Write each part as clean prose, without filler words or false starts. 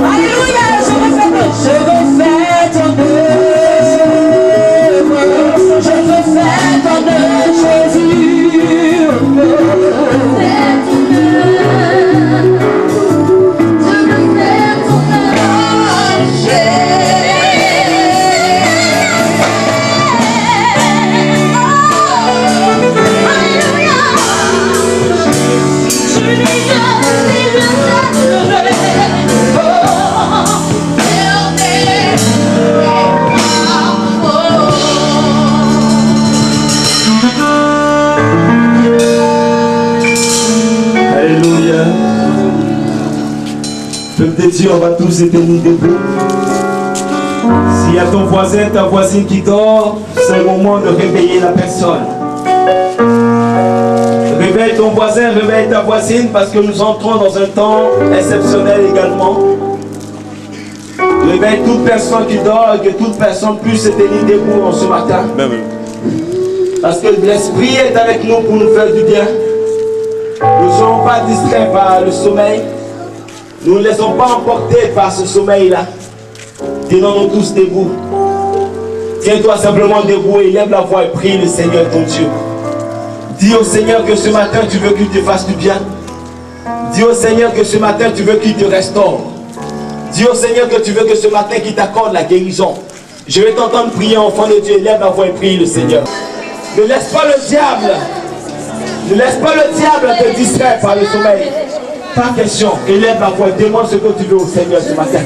Alléluia, je refais ton œuvre, je refais ton œuvre, Jésus. Refais ton œuvre, je refais ton œuvre, Alléluia, je Alléluia. Peuple de Dieu, on va tous être mis debout. S'il y a ton voisin, ta voisine qui dort, c'est le moment de réveiller la personne. Réveille ton voisin, réveille ta voisine, parce que nous entrons dans un temps exceptionnel également. Réveille toute personne qui dort et que toute personne puisse se tenir debout en ce matin. Parce que l'Esprit est avec nous pour nous faire du bien. Nous ne serons pas distraits par le sommeil. Nous ne laissons pas emporter par ce sommeil-là. Tenons-nous tous debout. Tiens-toi simplement debout et lève la voix et prie le Seigneur ton Dieu. Dis au Seigneur que ce matin tu veux qu'il te fasse du bien. Dis au Seigneur que ce matin tu veux qu'il te restaure. Dis au Seigneur que tu veux que ce matin qu'il t'accorde la guérison. Je vais t'entendre prier, enfant de Dieu. Lève la voix et prie le Seigneur. Ne laisse pas le diable. Ne laisse pas le diable te distraire par le sommeil. Pas question. Élève la voix et demande ce que tu veux au Seigneur ce matin.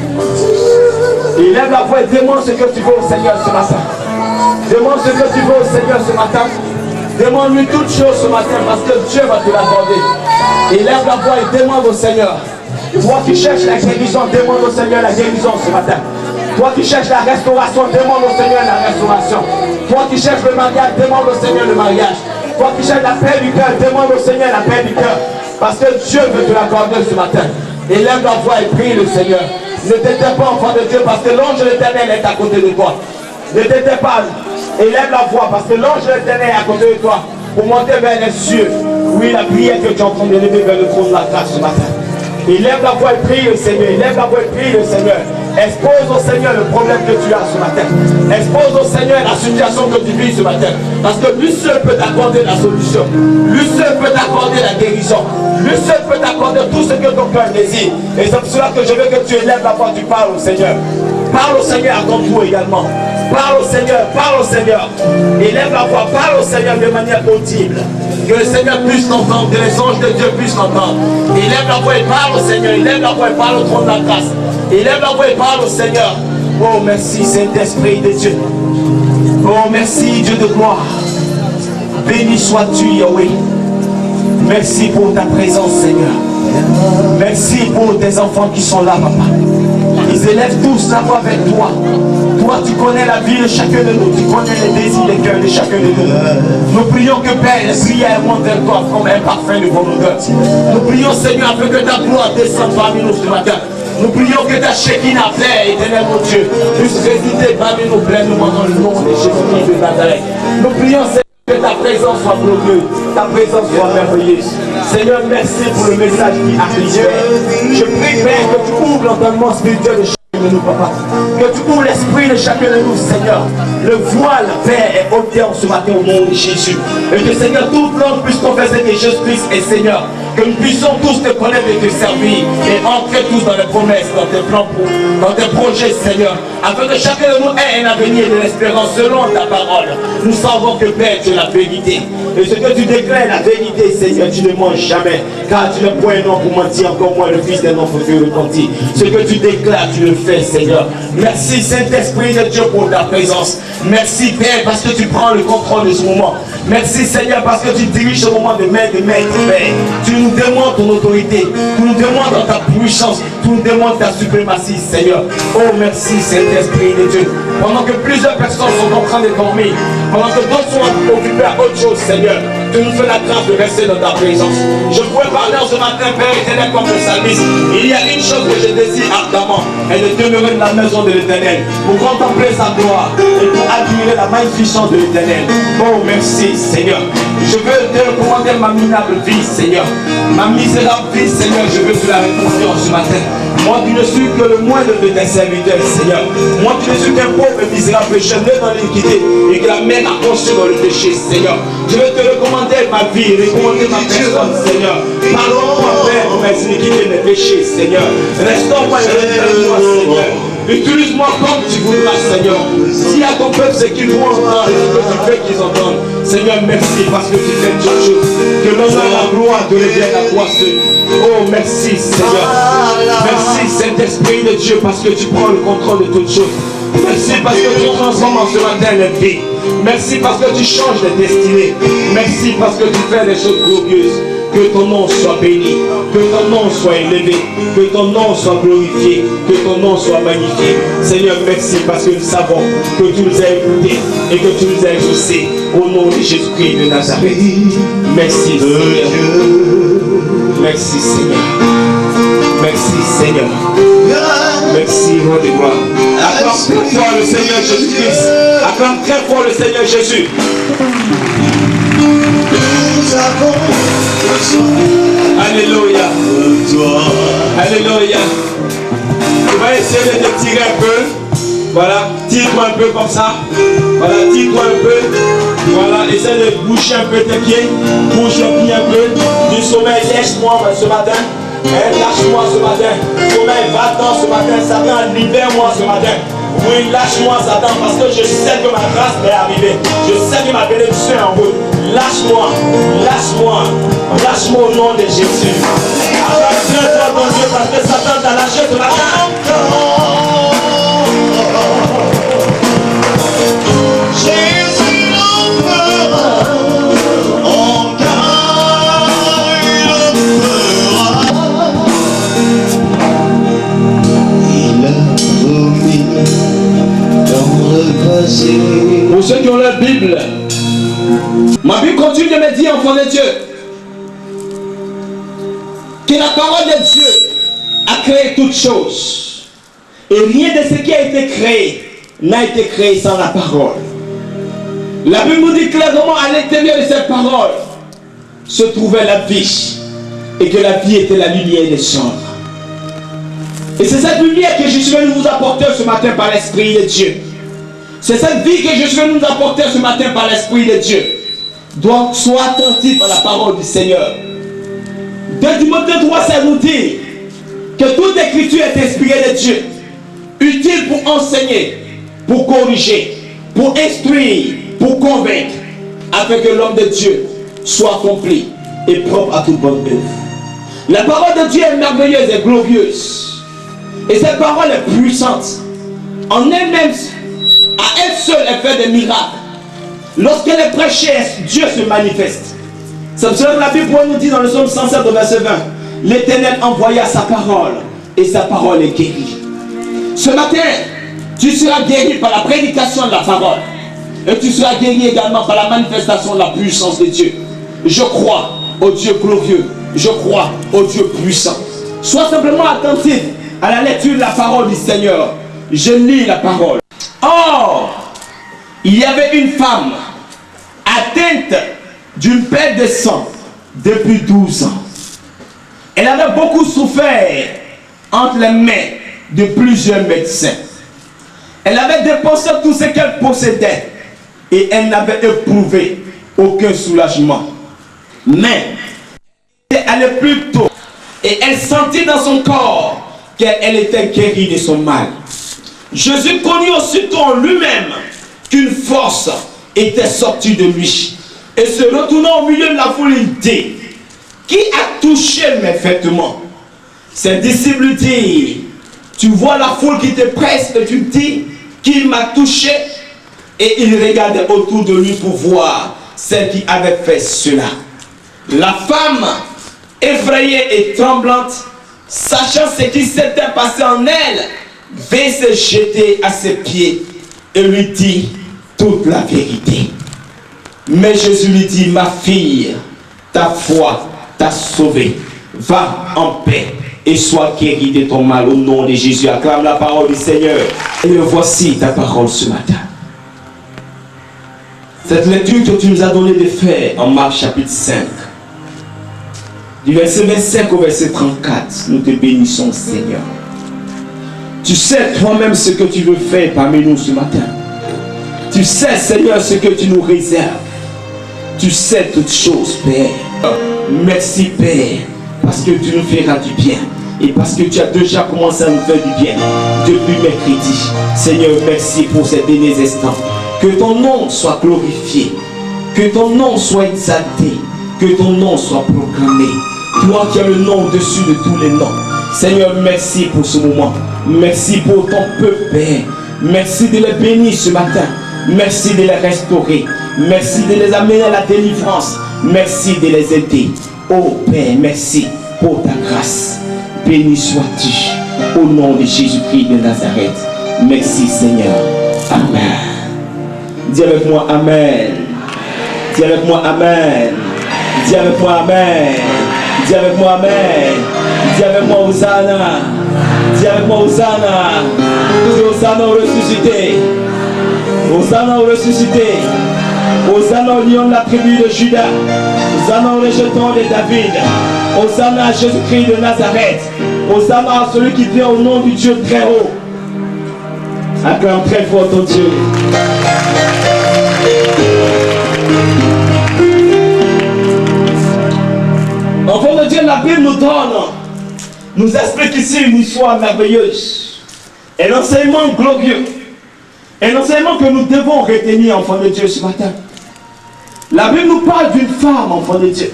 Élève la voix et demande ce que tu veux au Seigneur ce matin. Demande ce que tu veux au Seigneur ce matin. Demande-lui toutes choses ce matin parce que Dieu va te l'accorder. Élève la voix et demande au Seigneur. Toi qui cherches la guérison, demande au Seigneur la guérison ce matin. Toi qui cherches la restauration, demande au Seigneur la restauration. Toi qui cherches le mariage, demande au Seigneur le mariage. Toi qui cherches la paix du cœur, demande au Seigneur la paix du cœur. Parce que Dieu veut te l'accorder ce matin. Élève la voix et prie le Seigneur. Ne t'éteins pas, enfant de Dieu, parce que l'ange de l'Éternel est à côté de toi. Ne t'éteins pas. Élève la voix, parce que l'ange de l'Éternel est à côté de toi. Pour monter vers les cieux. Oui, la prière que tu es en train d'élever vers le trône de la grâce ce matin. Élève la voix et prie le Seigneur. Élève la voix et prie le Seigneur. Expose au Seigneur le problème que tu as ce matin. Expose au Seigneur la situation que tu vis ce matin. Parce que lui seul peut t'accorder la solution. Lui seul peut t'accorder la guérison. Lui seul peut t'accorder tout ce que ton cœur désire. Et c'est pour cela que je veux que tu élèves la voix, tu parles au Seigneur. Parle au Seigneur à ton tour également. Parle au Seigneur, parle au Seigneur. Élève la voix, parle au Seigneur de manière audible. Que le Seigneur puisse t'entendre, que les anges de Dieu puissent t'entendre. Élève la voix et parle au Seigneur. Élève la voix et parle au trône de la grâce. Élève la voix et parle au Seigneur. Oh merci Saint-Esprit de Dieu. Oh merci Dieu de gloire. Béni sois-tu Yahweh. Merci pour ta présence Seigneur. Merci pour tes enfants qui sont là papa. Ils élèvent tous la voix avec toi. Toi tu connais la vie de chacun de nous. Tu connais les désirs des cœurs de chacun de nous. Nous prions que Père, les prières montent vers toi comme un parfum de bonne odeur. Nous prions Seigneur afin que ta gloire descende parmi nous ce matin. Nous prions que ta Shekinah, Père éternel mon Dieu, puisse résider parmi nous pleinement dans le nom de Jésus-Christ de Nazareth. Nous prions Seigneur que ta présence soit glorieuse, ta présence soit merveilleuse. Seigneur, merci pour le message qui arrive. Je prie Père que tu ouvres l'entendement spirituel de chacun de nous, papa. Que tu ouvres l'esprit de chacun de nous, Seigneur. Le voile, Père, est ôté en ce matin au nom de Jésus. Et que Seigneur, toute langue puisse confesser que Jésus-Christ est Seigneur. Que nous puissions tous te connaître et te servir et entrer tous dans les promesses, dans tes plans, dans tes projets, Seigneur, afin que chacun de nous ait un avenir de l'espérance selon ta parole. Nous savons que Père, tu es la vérité. Et ce que tu déclares, la vérité, Seigneur, tu ne manges jamais. Car tu n'es point un nom pour mentir, encore moins le Fils d'un homme pour te repentir. Ce que tu déclares, tu le fais, Seigneur. Merci, Saint-Esprit de Dieu, pour ta présence. Merci Père parce que tu prends le contrôle de ce moment. Merci Seigneur parce que tu diriges ce moment de maître, Père. Tu nous demandes ton autorité, tu nous demandes ta puissance, tu nous demandes ta suprématie Seigneur. Oh merci Saint-Esprit de Dieu. Pendant que plusieurs personnes sont en train de dormir, pendant que d'autres sont occupés à autre chose Seigneur, tu nous fais la grâce de rester dans ta présence. Je pourrais parler en ce matin Père éternel comme le psalmiste. Il y a une chose que je désire ardemment, et de demeurer dans la maison de l'Éternel pour contempler sa gloire et pour admirer la magnificence de l'Éternel. Oh merci Seigneur. Je veux te recommander ma minable vie Seigneur. Ma misérable vie Seigneur, je veux te la reconduire ce matin. Moi qui ne suis que le moindre de tes serviteurs Seigneur. Moi qui ne suis qu'un pauvre et misérable pécheur né dans l'iniquité et que la mère a conçu dans le péché Seigneur. Je veux te recommander ma vie, recommander ma personne Seigneur. Pardonne-moi Père pour mes iniquités, mes péchés Seigneur. Restaure-moi et restaure-moi Seigneur. Utilise-moi comme tu voudras Seigneur. Dis à ton peuple ce qu'ils vont entendre et ce que tu fais qu'ils entendent. Seigneur merci parce que tu fais toutes choses. Que l'honneur et la gloire te reviennent à toi seul. Oh merci Seigneur. Merci Saint-Esprit de Dieu parce que tu prends le contrôle de toutes choses. Merci parce que tu transformes en ce matin les vies. Merci parce que tu changes les destinées. Merci parce que tu fais des choses glorieuses. Que ton nom soit béni, que ton nom soit élevé, que ton nom soit glorifié, que ton nom soit magnifié. Seigneur, merci parce que nous savons que tu nous as écoutés et que tu nous as exaucés au nom de Jésus-Christ de Nazareth. Merci Seigneur. Merci Seigneur. Merci Seigneur. Merci, roi de gloire. Acclame très fort le Seigneur Jésus-Christ. Acclame très fort le Seigneur Jésus. Alléluia. Alléluia. Tu vas essayer de te tirer un peu. Voilà, tire-toi un peu comme ça. Voilà, tire-toi un peu. Voilà, essaie de bouger un peu tes pieds. Bouge les pieds un peu. Du sommeil, lâche-moi ce matin. Lâche-moi ce matin. Sommeil, va-t'en ce matin. Satan, libère-moi ce matin. Oui, lâche-moi Satan parce que je sais que ma grâce m'est arrivée. Je sais que ma bénédiction est en route. Lâche-moi, lâche-moi, lâche-moi au nom de Jésus. Acclame-toi ton Dieu parce que Satan t'a lâché ce matin. Pour ceux qui ont la Bible, ma Bible continue de me dire, enfant de Dieu, que la parole de Dieu a créé toutes choses. Et rien de ce qui a été créé n'a été créé sans la parole. La Bible nous dit clairement à l'intérieur de cette parole se trouvait la vie. Et que la vie était la lumière des hommes. Et c'est cette lumière que je suis venu vous apporter ce matin par l'Esprit de Dieu. C'est cette vie que je suis venu nous apporter ce matin par l'Esprit de Dieu. Donc, sois attentif à la parole du Seigneur. 2 Timothée 3,16 nous dit que toute écriture est inspirée de Dieu, utile pour enseigner, pour corriger, pour instruire, pour convaincre, afin que l'homme de Dieu soit accompli et propre à toute bonne œuvre. La parole de Dieu est merveilleuse et glorieuse. Et cette parole est puissante. En elle-même, à elle seule, elle fait des miracles. Lorsqu'elle est prêchée, Dieu se manifeste. C'est pour cela que la Bible nous dit dans le psaume 107 verset 20, l'Éternel envoya sa parole et sa parole est guérie. Ce matin, tu seras guéri par la prédication de la parole. Et tu seras guéri également par la manifestation de la puissance de Dieu. Je crois au Dieu glorieux. Je crois au Dieu puissant. Sois simplement attentif à la lecture de la parole du Seigneur. Je lis la parole. Or, il y avait une femme atteinte d'une perte de sang depuis 12 ans. Elle avait beaucoup souffert entre les mains de plusieurs médecins. Elle avait dépensé tout ce qu'elle possédait et elle n'avait éprouvé aucun soulagement. Mais elle allait plus tôt et elle sentit dans son corps qu'elle était guérie de son mal. Jésus connut aussitôt en lui-même qu'une force était sortie de lui. Et se retournant au milieu de la foule, il dit: qui a touché mes vêtements? Ses disciples lui dirent: tu vois la foule qui te presse et tu dis: qui m'a touché? Et il regardait autour de lui pour voir celle qui avait fait cela. La femme, effrayée et tremblante, sachant ce qui s'était passé en elle, vint se jeter à ses pieds et lui dit toute la vérité. Mais Jésus lui dit, ma fille, ta foi t'a sauvée. Va en paix et sois guérie de ton mal au nom de Jésus. Acclame la parole du Seigneur. Et voici ta parole ce matin. Cette lecture que tu nous as donné de faire en Marc chapitre 5, du verset 25 au verset 34, nous te bénissons Seigneur. Tu sais toi-même ce que tu veux faire parmi nous ce matin. Tu sais Seigneur ce que tu nous réserves. Tu sais toutes choses Père. Merci Père parce que tu nous feras du bien. Et parce que tu as déjà commencé à nous faire du bien depuis mercredi. Seigneur, merci pour ces derniers instants. Que ton nom soit glorifié. Que ton nom soit exalté. Que ton nom soit proclamé. Toi qui as le nom au-dessus de tous les noms. Seigneur, merci pour ce moment. Merci pour ton peuple, Père. Merci de les bénir ce matin. Merci de les restaurer. Merci de les amener à la délivrance. Merci de les aider. Oh Père, merci pour ta grâce. Béni sois-tu au nom de Jésus-Christ de Nazareth. Merci Seigneur. Amen. Dis avec moi Amen. Dis avec moi Amen. Dis avec moi Amen. Dis avec moi Amen. Dis avec moi Hosanna. Dis avec moi Hosanna. Dis Hosanna au ressuscité. Hosanna au ressuscité. Hosanna au lion de la tribu de Judas. Hosanna au rejeton de David. Hosanna à Jésus-Christ de Nazareth. Hosanna à celui qui vient au nom du Dieu très haut. Acclame très fort ton Dieu. Enfant de Dieu, la Bible nous explique ici une histoire merveilleuse. Un enseignement glorieux. Un enseignement que nous devons retenir, enfant de Dieu, ce matin. La Bible nous parle d'une femme, enfant de Dieu.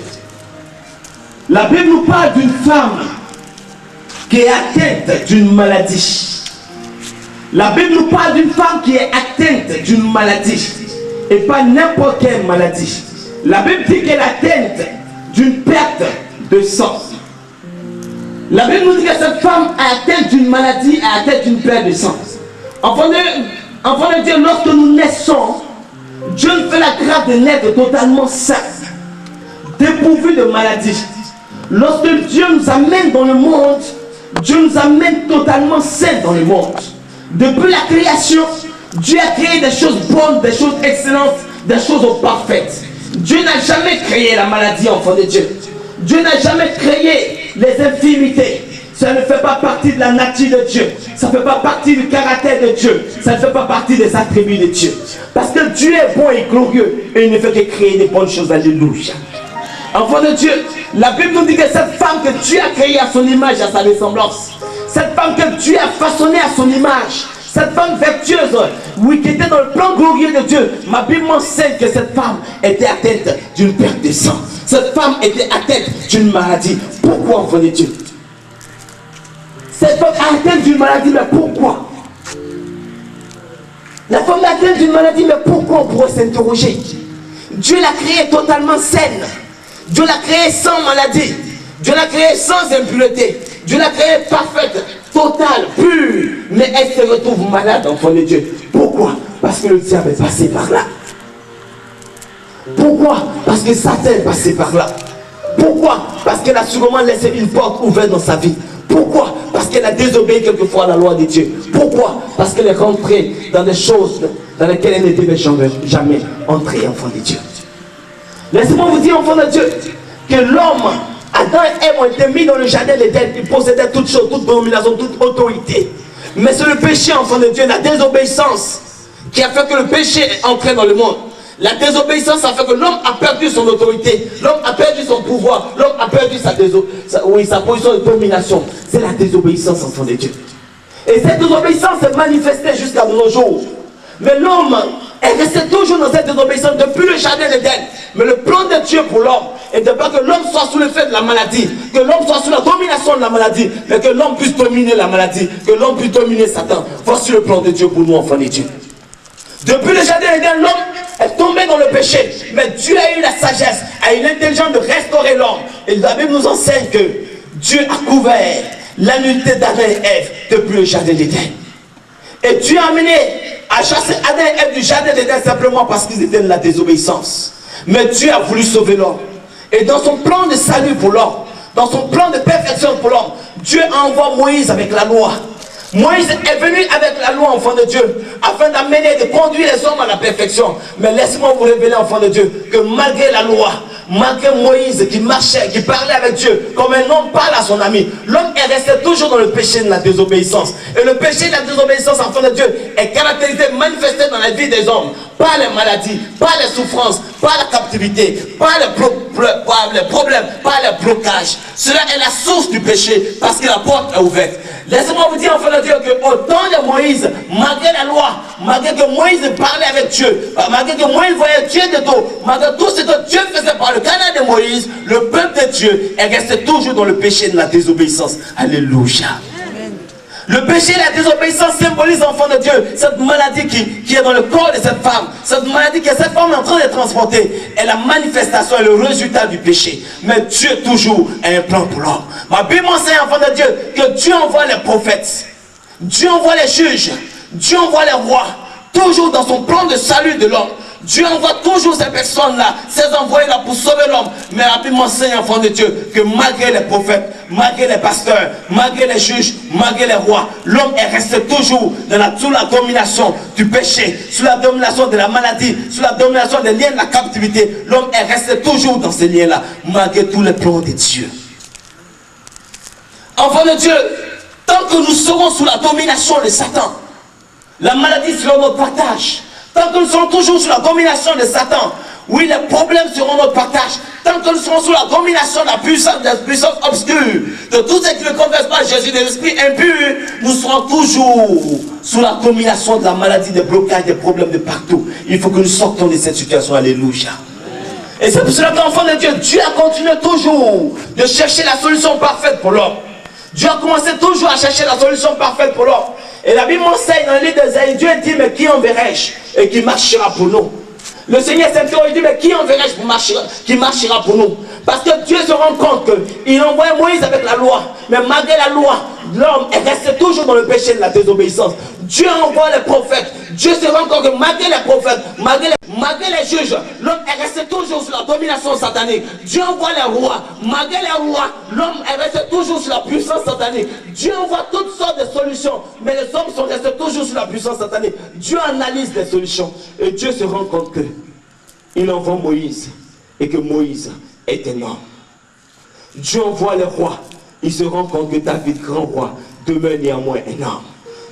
La Bible nous parle d'une femme qui est atteinte d'une maladie. La Bible nous parle d'une femme qui est atteinte d'une maladie. Et pas n'importe quelle maladie. La Bible dit qu'elle est atteinte d'une perte de sang. La Bible nous dit que cette femme est atteinte d'une maladie, est atteinte d'une perte de sang. Enfant de Dieu, lorsque nous naissons, Dieu nous fait la grâce de naître totalement sain, dépourvu de maladie. Lorsque Dieu nous amène dans le monde, Dieu nous amène totalement sains dans le monde. Depuis la création, Dieu a créé des choses bonnes, des choses excellentes, des choses parfaites. Dieu n'a jamais créé la maladie, enfant de Dieu. Dieu n'a jamais créé les infirmités. Ça ne fait pas partie de la nature de Dieu. Ça ne fait pas partie du caractère de Dieu. Ça ne fait pas partie des attributs de Dieu. Parce que Dieu est bon et glorieux. Et il ne fait que créer des bonnes choses. Alléluia. Enfant de Dieu, la Bible nous dit que cette femme que Dieu a créée à son image, à sa ressemblance, cette femme que Dieu a façonnée à son image, cette femme vertueuse, oui, qui était dans le plan glorieux de Dieu, ma Bible m'enseigne que cette femme était atteinte d'une perte de sang. Cette femme était atteinte d'une maladie. Pourquoi, enfant de Dieu? Cette femme est atteinte d'une maladie, mais pourquoi? La femme est atteinte d'une maladie, mais pourquoi? On pourrait s'interroger. Dieu l'a créée totalement saine. Dieu l'a créée sans maladie. Dieu l'a créée sans impureté. Dieu l'a créée parfaite, totale, pure. Mais elle se retrouve malade, enfant de Dieu. Pourquoi? Parce que le diable est passé par là. Pourquoi? Parce que Satan est passé par là. Pourquoi? Parce qu'elle a sûrement laissé une porte ouverte dans sa vie. Pourquoi? Parce qu'elle a désobéi quelquefois à la loi de Dieu. Pourquoi? Parce qu'elle est rentrée dans des choses dans lesquelles elle ne devait jamais entrer, enfant de Dieu. Laissez-moi vous dire, enfant de Dieu, que l'homme, Adam et Ève ont été mis dans le jardin d'Éden. Ils possédaient toutes choses, toute domination, toute autorité. Mais c'est le péché, enfant de Dieu, la désobéissance, qui a fait que le péché est entré dans le monde. La désobéissance a fait que l'homme a perdu son autorité, l'homme a perdu son pouvoir, l'homme a perdu sa position de domination. C'est la désobéissance, enfant de Dieu. Et cette désobéissance s'est manifestée jusqu'à nos jours. Mais l'homme est resté toujours dans cette désobéissance depuis le jardin d'Éden. Mais le plan de Dieu pour l'homme est de pas que l'homme soit sous l'effet de la maladie, que l'homme soit sous la domination de la maladie, mais que l'homme puisse dominer la maladie, que l'homme puisse dominer Satan. Voici le plan de Dieu pour nous, enfants de Dieu. Depuis le jardin d'Éden, l'homme est tombé dans le péché. Mais Dieu a eu la sagesse, a eu l'intelligence de restaurer l'homme. Et la Bible nous enseigne que Dieu a couvert la nudité d'Adam et Ève depuis le jardin d'Éden. Et Dieu a amené à chasser Adam et Ève du jardin d'Éden simplement parce qu'ils étaient de la désobéissance. Mais Dieu a voulu sauver l'homme. Et dans son plan de salut pour l'homme, dans son plan de perfection pour l'homme, Dieu envoie Moïse avec la loi. Moïse est venu avec la loi, enfant de Dieu, afin d'amener, de conduire les hommes à la perfection. Mais laissez-moi vous révéler, enfant de Dieu, que malgré la loi, malgré Moïse qui marchait, qui parlait avec Dieu, comme un homme parle à son ami, l'homme est resté toujours dans le péché de la désobéissance. Et le péché de la désobéissance, enfant de Dieu, est caractérisé, manifesté dans la vie des hommes, par les maladies, par les souffrances, par la captivité, par les problèmes, par les blocages. Cela est la source du péché, parce que la porte est ouverte. Laissez-moi vous dire, enfant de Dieu, qu'au temps de Moïse, malgré la loi, malgré que Moïse parlait avec Dieu, malgré que Moïse voyait Dieu de dos, malgré tout ce que Dieu faisait par le canal de Moïse, le peuple de Dieu est resté toujours dans le péché de la désobéissance. Alléluia. Le péché et la désobéissance symbolisent, enfant de Dieu, cette maladie qui est dans le corps de cette femme. Cette maladie que cette femme est en train de transporter est la manifestation et le résultat du péché. Mais Dieu toujours a un plan pour l'homme. Ma Bible m'enseigne, enfant de Dieu, que Dieu envoie les prophètes, Dieu envoie les juges, Dieu envoie les rois, toujours dans son plan de salut de l'homme. Dieu envoie toujours ces personnes-là, ces envoyés-là pour sauver l'homme. Mais la Bible m'enseigne, enfant de Dieu, que malgré les prophètes, malgré les pasteurs, malgré les juges, malgré les rois, l'homme est resté toujours sous la domination du péché, sous la domination de la maladie, sous la domination des liens de la captivité. L'homme est resté toujours dans ces liens-là, malgré tous les plans de Dieu. Enfant de Dieu, tant que nous serons sous la domination de Satan, la maladie sera notre partage. Tant que nous serons toujours sous la domination de Satan, oui, les problèmes seront notre partage. Tant que nous serons sous la domination de la puissance obscure, de tous ceux qui ne confessent pas Jésus, des esprits impurs, nous serons toujours sous la domination de la maladie, des blocages, des problèmes de partout. Il faut que nous sortions de cette situation. Alléluia. Et c'est pour cela qu'enfant de Dieu, Dieu a continué toujours de chercher la solution parfaite pour l'homme. Dieu a commencé toujours à chercher la solution parfaite pour l'homme. Et la Bible m'enseigne dans le livre d'Ésaïe, Dieu dit, mais qui enverrai-je et qui marchera pour nous? Le Seigneur s'interroge, il dit, mais qui enverrai-je qui marchera pour nous? Parce que Dieu se rend compte qu'il envoie Moïse avec la loi. Mais malgré la loi, l'homme est resté toujours dans le péché de la désobéissance. Dieu envoie les prophètes. Dieu se rend compte que malgré les prophètes, malgré les juges, l'homme est resté toujours sous la domination satanique. Dieu envoie les rois. Malgré les rois, l'homme est resté toujours sous la puissance satanique. Dieu envoie toutes sortes de solutions. Mais les hommes sont restés toujours sous la puissance satanique. Dieu analyse les solutions. Et Dieu se rend compte que il envoie Moïse. Et que Moïse est un homme. Dieu envoie les rois. Il se rend compte que David, grand roi, demeure néanmoins un homme.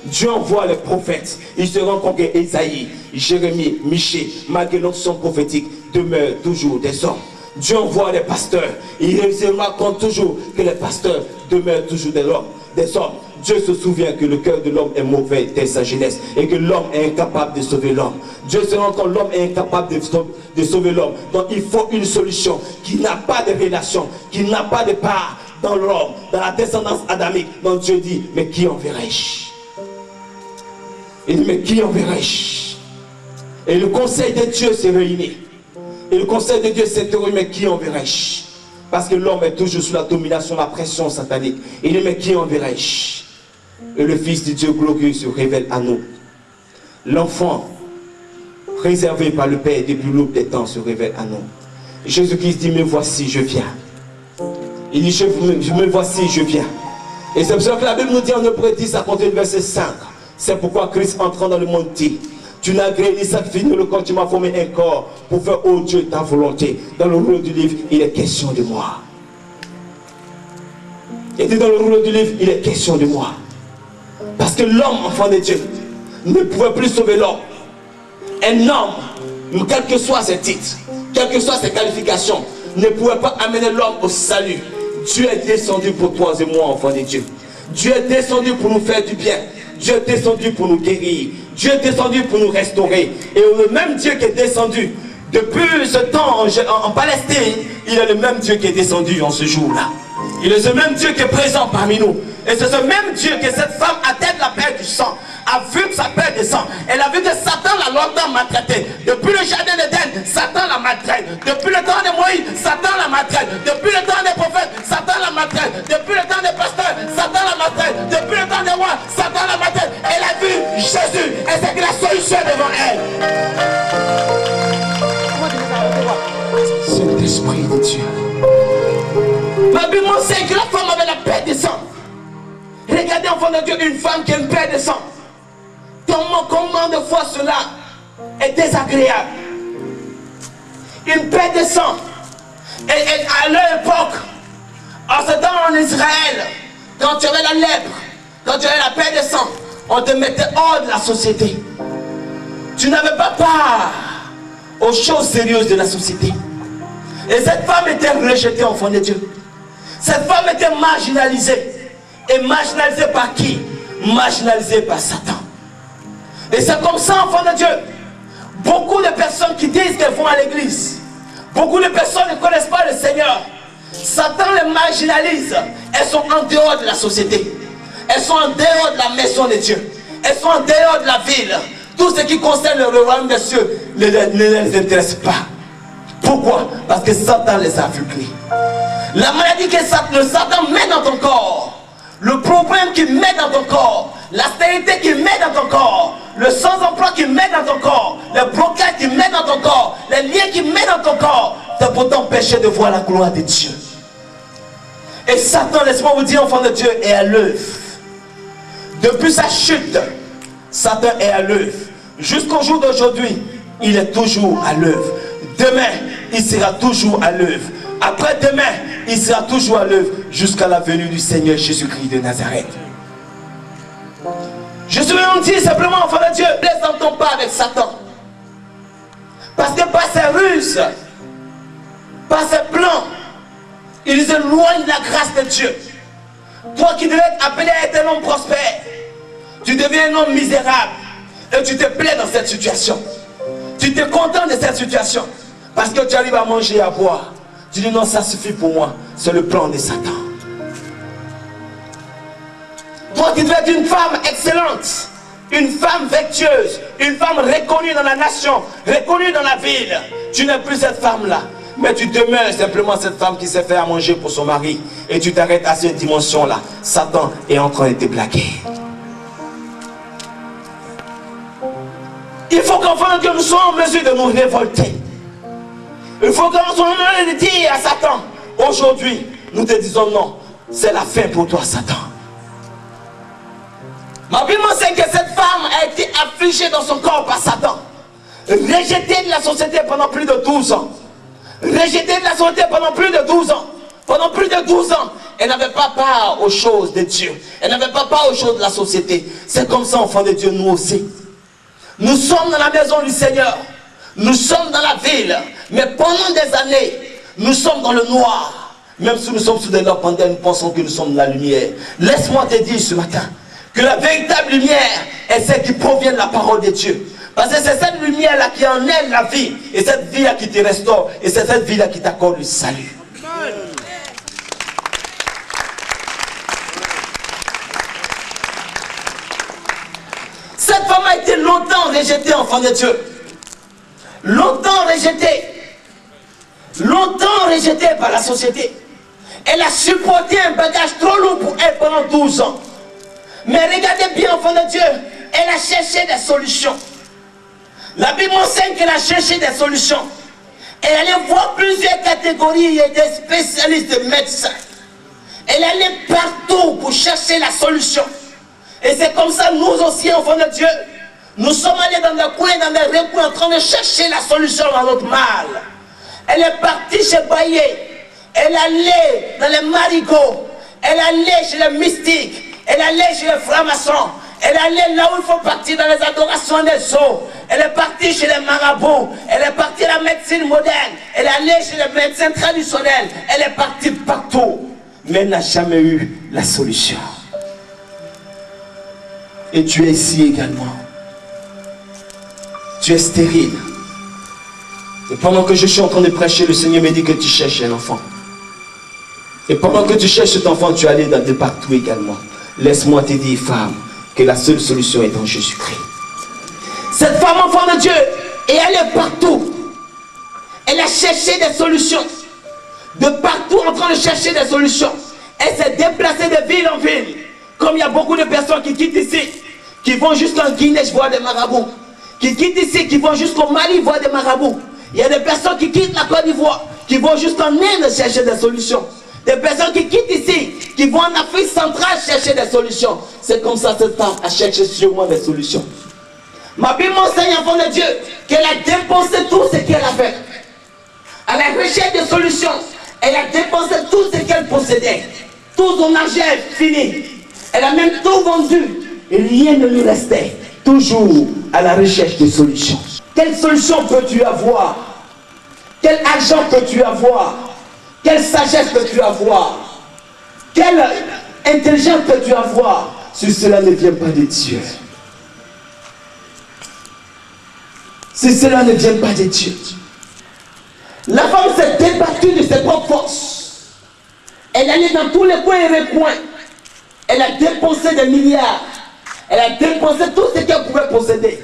Dieu envoie les prophètes. Il se rend compte que Ésaïe, Jérémie, Michée, malgré l'onction prophétique, demeurent toujours des hommes. Dieu envoie les pasteurs. Il se rend compte toujours que les pasteurs demeurent toujours des hommes. Dieu se souvient que le cœur de l'homme est mauvais dès sa jeunesse et que l'homme est incapable de sauver l'homme. Dieu se rend compte que l'homme est incapable de sauver l'homme. Donc il faut une solution qui n'a pas de relation, qui n'a pas de part dans l'homme, dans la descendance adamique. Donc Dieu dit, mais qui enverrai-je? Il dit, mais qui enverrai-je? Et le conseil de Dieu s'est réuni. Et le conseil de Dieu s'est réuni, mais qui enverrai-je? Parce que l'homme est toujours sous la domination, la pression satanique. Il dit, mais qui enverrai-je? Et le Fils de Dieu glorieux se révèle à nous. L'enfant, réservé par le Père depuis l'aube des temps, se révèle à nous. Jésus-Christ dit, me voici, je viens. Il dit, me voici, je viens. Et c'est pour ça que la Bible nous dit en Hébreux 10 à compter du verset 5. C'est pourquoi Christ entrant dans le monde dit, tu n'as agréé ni sacrifié ni le corps, tu m'as formé un corps pour faire, ô Dieu, ta volonté. Dans le rouleau du livre, il est question de moi. Et dit dans le rouleau du livre, il est question de moi. Parce que l'homme, enfant de Dieu, ne pouvait plus sauver l'homme. Un homme, quels que soient ses titres, quelles que soient ses qualifications, ne pouvait pas amener l'homme au salut. Dieu est descendu pour toi et moi, enfant de Dieu. Dieu est descendu pour nous faire du bien. Dieu est descendu pour nous guérir. Dieu est descendu pour nous restaurer. Et le même Dieu qui est descendu depuis ce temps en Palestine, il est le même Dieu qui est descendu en ce jour-là. Il est ce même Dieu qui est présent parmi nous. Et c'est ce même Dieu que cette femme à tête la paix du sang a vu que sa paix descend. Elle a vu que Satan l'a longtemps maltraité. Depuis le jardin d'Éden, Satan la maltraite. Depuis le temps de Moïse, Satan la maltraite. Depuis le temps des prophètes, Satan la maltraite. Depuis le temps des pasteurs, Satan la maltraite. Depuis le temps des rois, Satan la maltraite. Elle a vu Jésus et c'est que la solution est devant elle. C'est l'esprit de Dieu. La Bible m'enseigne que la femme avait la paix de sang. Regardez enfant de Dieu, une femme qui a une paix de sang. Combien de fois cela est désagréable. Une paix de sang. Et à leur époque, en ce temps en Israël, quand tu avais la lèpre, quand tu avais la paix de sang, on te mettait hors de la société. Tu n'avais pas part aux choses sérieuses de la société. Et cette femme était rejetée, enfant de Dieu. Cette femme était marginalisée. Et marginalisée par qui? Marginalisée par Satan. Et c'est comme ça, enfant de Dieu. Beaucoup de personnes qui disent qu'elles vont à l'église, beaucoup de personnes ne connaissent pas le Seigneur. Satan les marginalise. Elles sont en dehors de la société. Elles sont en dehors de la maison de Dieu. Elles sont en dehors de la ville. Tout ce qui concerne le royaume des cieux ne les intéresse pas. Pourquoi? Parce que Satan les a aveuglés. La maladie que Satan met dans ton corps, le problème qu'il met dans ton corps, la stérilité qu'il met dans ton corps, le sans-emploi qu'il met dans ton corps, le blocage qu'il met dans ton corps, les liens qu'il met dans ton corps, c'est pour t'empêcher de voir la gloire de Dieu. Et Satan, laisse-moi vous dire, enfant de Dieu, est à l'œuvre. Depuis sa chute, Satan est à l'œuvre. Jusqu'au jour d'aujourd'hui, il est toujours à l'œuvre. Demain, il sera toujours à l'œuvre. Après-demain, il sera toujours à l'œuvre jusqu'à la venue du Seigneur Jésus-Christ de Nazareth. Je suis venu dire simplement, enfant de Dieu, ne plaisantons pas avec Satan. Parce que par ses ruses, par ses plans, il nous éloigne de la grâce de Dieu. Toi qui devais être appelé à être un homme prospère, tu deviens un homme misérable. Et tu te plais dans cette situation. Tu te contentes de cette situation. Parce que tu arrives à manger et à boire. Tu dis non, ça suffit pour moi. C'est le plan de Satan. Toi qui devais être une femme excellente, une femme vertueuse, une femme reconnue dans la nation, reconnue dans la ville, tu n'es plus cette femme-là. Mais tu demeures simplement cette femme qui s'est fait à manger pour son mari. Et tu t'arrêtes à cette dimension-là. Satan est en train de te blaguer. Il faut qu'enfant de Dieu, nous soyons en mesure de nous révolter. Il faut que nous soyons en mesure de dire à Satan, aujourd'hui, nous te disons non, c'est la fin pour toi, Satan. Ma Bible m'enseigne que cette femme a été affligée dans son corps par Satan. Rejetée de la société pendant plus de 12 ans. Rejetée de la société pendant plus de 12 ans. Pendant plus de 12 ans, elle n'avait pas part aux choses de Dieu. Elle n'avait pas part aux choses de la société. C'est comme ça, enfant de Dieu, nous aussi. Nous sommes dans la maison du Seigneur. Nous sommes dans la ville. Mais pendant des années, nous sommes dans le noir. Même si nous sommes sous des lampadaires, nous pensons que nous sommes dans la lumière. Laisse-moi te dire ce matin que la véritable lumière est celle qui provient de la parole de Dieu. Parce que c'est cette lumière-là qui en est la vie. Et cette vie-là qui te restaure. Et c'est cette vie-là qui t'accorde le salut. Cette femme a été longtemps rejetée, enfant de Dieu. Longtemps rejetée. Longtemps rejetée par la société. Elle a supporté un bagage trop lourd pour elle pendant 12 ans. Mais regardez bien, enfant de Dieu, elle a cherché des solutions. La Bible enseigne qu'elle a cherché des solutions. Elle allait voir plusieurs catégories et des spécialistes de médecins. Elle allait partout pour chercher la solution. Et c'est comme ça, nous aussi, enfants de Dieu, nous sommes allés dans des coins, dans des recoins, en train de chercher la solution à notre mal. Elle est partie chez Baillet. Elle allait dans les marigots. Elle allait chez les mystiques. Elle allait chez les francs-maçons. Elle allait là où il faut partir dans les adorations des eaux. Elle est partie chez les marabouts. Elle est partie à la médecine moderne. Elle est allée chez les médecins traditionnels. Elle est partie partout. Mais elle n'a jamais eu la solution. Et tu es ici également. Tu es stérile. Et pendant que je suis en train de prêcher, le Seigneur me dit que tu cherches un enfant. Et pendant que tu cherches cet enfant, tu es allé de partout également. Laisse-moi te dire, femme, que la seule solution est en Jésus-Christ. Cette femme enfant de Dieu est allée partout. Elle a cherché des solutions. De partout en train de chercher des solutions. Elle s'est déplacée de ville en ville. Comme il y a beaucoup de personnes qui quittent ici, qui vont jusqu'en Guinée voir des marabouts. Qui quittent ici, qui vont jusqu'au Mali voir des marabouts. Il y a des personnes qui quittent la Côte d'Ivoire, qui vont jusqu'en Inde chercher des solutions. Des personnes qui quittent ici, qui vont en Afrique centrale chercher des solutions. C'est comme ça cette femme a cherché sûrement des solutions. Ma Bible m'enseigne, enfant de Dieu, qu'elle a dépensé tout ce qu'elle avait. À la recherche de solutions, elle a dépensé tout ce qu'elle possédait. Tout son argent est fini. Elle a même tout vendu. Et rien ne lui restait. Toujours à la recherche de solutions. Quelle solution peux-tu avoir? Quel argent peux-tu avoir? Quelle sagesse peux-tu avoir? Quelle intelligence peux-tu avoir? Si cela ne vient pas de Dieu. Si cela ne vient pas de Dieu. La femme s'est débattue de ses propres forces. Elle allait dans tous les coins et recoins. Elle a dépensé des milliards. Elle a dépensé tout ce qu'elle pouvait posséder.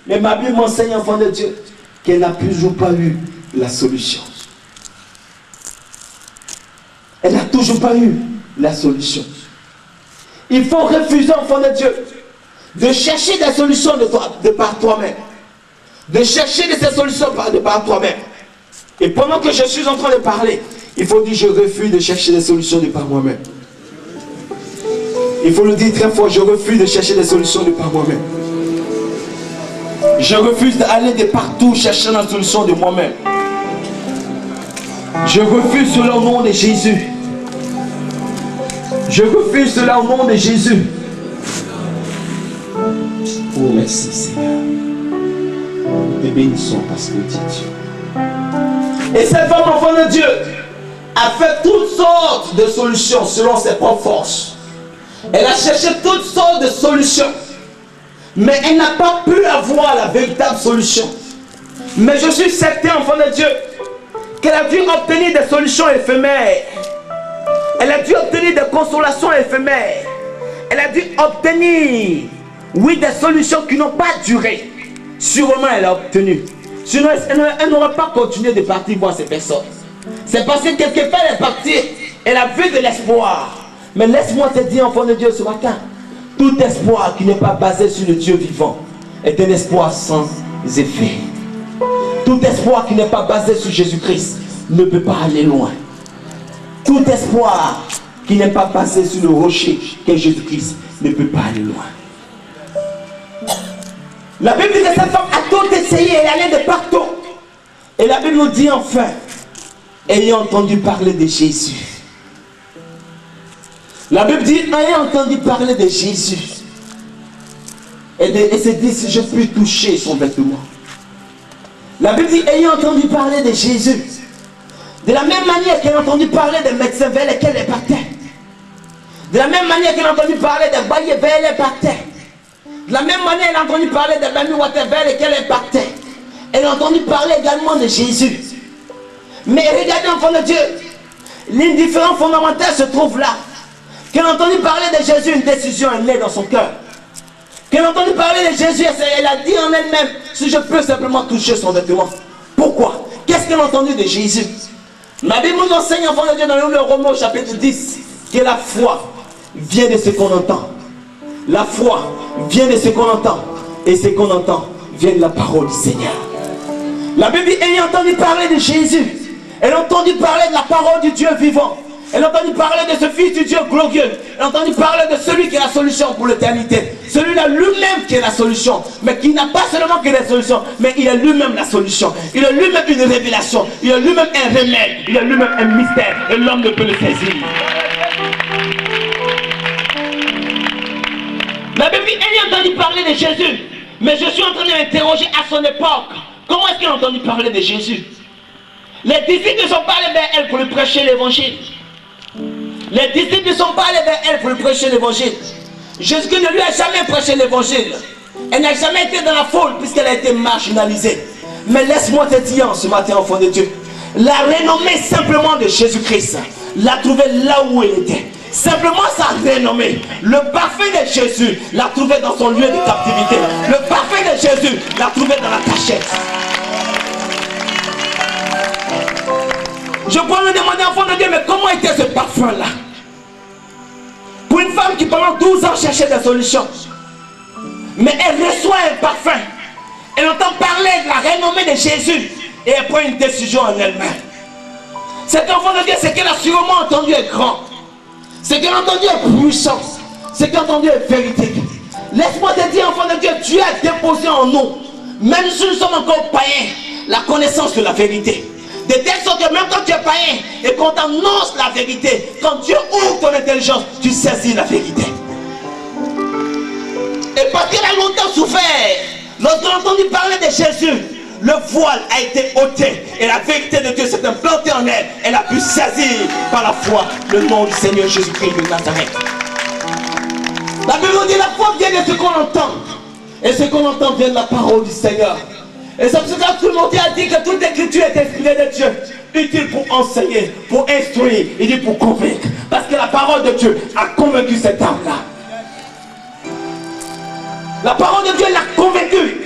Mais ma Bible m'enseigne, enfant de Dieu, qu'elle n'a toujours pas eu la solution. Elle n'a toujours pas eu la solution. Il faut refuser, enfant de Dieu, de chercher des solutions de par toi-même. De chercher ces solutions de par toi-même. Et pendant que je suis en train de parler, il faut dire: je refuse de chercher des solutions de par moi-même. Il faut le dire très fort: je refuse de chercher des solutions de par moi-même. Je refuse d'aller de partout chercher la solution de moi-même. Je refuse cela au nom de Jésus. Je refuse cela au nom de Jésus. Oh, merci Seigneur. Nous te bénissons parce que tu es Dieu. Et cette femme enfant de Dieu a fait toutes sortes de solutions selon ses propres forces. Elle a cherché toutes sortes de solutions. Mais elle n'a pas pu avoir la véritable solution. Mais je suis certain, enfant de Dieu, qu'elle a dû obtenir des solutions éphémères. Elle a dû obtenir des consolations éphémères. Elle a dû obtenir, oui, des solutions qui n'ont pas duré. Sûrement elle a obtenu. Sinon elle n'aurait pas continué de partir voir ces personnes. C'est parce que quelque part elle est partie. Elle a vu de l'espoir. Mais laisse-moi te dire, enfant de Dieu, ce matin, tout espoir qui n'est pas basé sur le Dieu vivant est un espoir sans effet. Tout espoir qui n'est pas basé sur Jésus-Christ ne peut pas aller loin. Tout espoir qui n'est pas basé sur le rocher qu'est Jésus-Christ ne peut pas aller loin. La Bible dit que cette femme a tout essayé, elle allait de partout. Et la Bible nous dit enfin, ayant entendu parler de Jésus. La Bible dit, ayant entendu parler de Jésus. Et se dit, si je puis toucher son vêtement. La Bible dit, ayant entendu parler de Jésus. De la même manière qu'elle a entendu parler des médecins vers lesquels elle partait. De la même manière qu'elle a entendu parler des bailliers vers lesquels elle partait. De la même manière, elle a entendu parler des Bami Water vers lesquels elle partait. Elle a entendu parler également de Jésus. Mais regardez, enfant de Dieu, l'indifférence fondamentale se trouve là. Qu'elle a entendu parler de Jésus, une décision est née dans son cœur. Qu'elle a entendu parler de Jésus, elle a dit en elle-même, si je peux simplement toucher son vêtement. Pourquoi? Qu'est-ce qu'elle a entendu de Jésus? La Bible nous enseigne, enfant de Dieu, dans le Romains chapitre 10, que la foi vient de ce qu'on entend. La foi vient de ce qu'on entend. Et ce qu'on entend vient de la parole du Seigneur. La Bible dit, ayant entendu parler de Jésus, elle a entendu parler de la parole du Dieu vivant. Elle a entendu parler de ce Fils du Dieu glorieux. Elle a entendu parler de celui qui est la solution pour l'éternité. Celui-là lui-même qui est la solution. Mais qui n'a pas seulement que des solutions, mais il est lui-même la solution. Il est lui-même une révélation. Il est lui-même un remède. Il est lui-même un mystère. Et l'homme ne peut le saisir. La Bible dit, elle a entendu parler de Jésus. Mais je suis en train de m'interroger à son époque. Comment est-ce qu'elle a entendu parler de Jésus? Les disciples ne sont pas allés vers elle pour lui prêcher l'évangile. Les disciples ne sont pas allés vers elle pour lui prêcher l'évangile. Jésus ne lui a jamais prêché l'évangile. Elle n'a jamais été dans la foule puisqu'elle a été marginalisée. Mais laisse-moi te dire ce matin, enfant de Dieu, la renommée simplement de Jésus-Christ l'a trouvée là où elle était. Simplement sa renommée. Le parfait de Jésus l'a trouvé dans son lieu de captivité. Le parfait de Jésus l'a trouvé dans la cachette. Je pourrais me demander, enfant de Dieu, mais comment était ce parfum-là? Pour une femme qui pendant 12 ans cherchait des solutions, mais elle reçoit un parfum, elle entend parler de la renommée de Jésus et elle prend une décision en elle-même. Cet enfant de Dieu, ce qu'elle a sûrement entendu est grand. Ce qu'elle a entendu est puissant. Ce qu'elle a entendu est vérité. Laisse-moi te dire, enfant de Dieu, Dieu a déposé en nous, même si nous sommes encore païens, la connaissance de la vérité. De telle sorte que même quand tu es païen et qu'on t'annonce la vérité, quand Dieu ouvre ton intelligence, tu saisis la vérité. Et parce qu'elle a longtemps souffert, lorsqu'elle a entendu parler de Jésus, le voile a été ôté et la vérité de Dieu s'est implantée en elle. Elle a pu saisir par la foi le nom du Seigneur Jésus-Christ de Nazareth. La Bible dit la foi vient de ce qu'on entend. Et ce qu'on entend vient de la parole du Seigneur. Et c'est pour ça que tout le monde a dit que toute écriture est inspirée de Dieu, utile pour enseigner, pour instruire, il dit pour convaincre. Parce que la parole de Dieu a convaincu cette âme-là. La parole de Dieu l'a convaincue.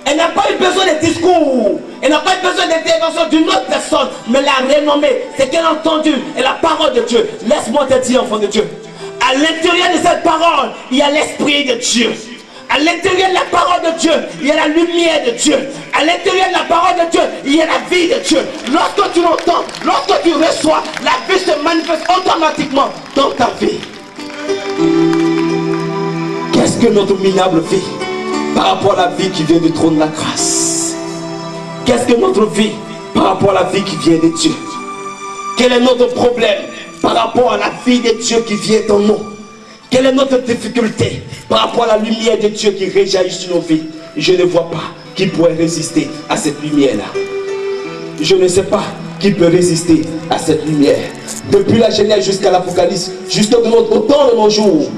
Elle n'a pas eu besoin de discours. Elle n'a pas eu besoin d'intervention d'une autre personne. Mais la renommée, c'est qu'elle a entendu. Et la parole de Dieu, laisse-moi te dire, enfant de Dieu, à l'intérieur de cette parole, il y a l'esprit de Dieu. À l'intérieur de la parole de Dieu, il y a la lumière de Dieu. À l'intérieur de la parole de Dieu, il y a la vie de Dieu. Lorsque tu l'entends, lorsque tu reçois, la vie se manifeste automatiquement dans ta vie. Qu'est-ce que notre minable vie par rapport à la vie qui vient du trône de la grâce? Qu'est-ce que notre vie par rapport à la vie qui vient de Dieu? Quel est notre problème par rapport à la vie de Dieu qui vient en nous? Quelle est notre difficulté par rapport à la lumière de Dieu qui réjaillit sur nos vies? Je ne vois pas qui pourrait résister à cette lumière-là. Je ne sais pas qui peut résister à cette lumière. Depuis la Genèse jusqu'à l'Apocalypse, jusqu'au temps de nos jours,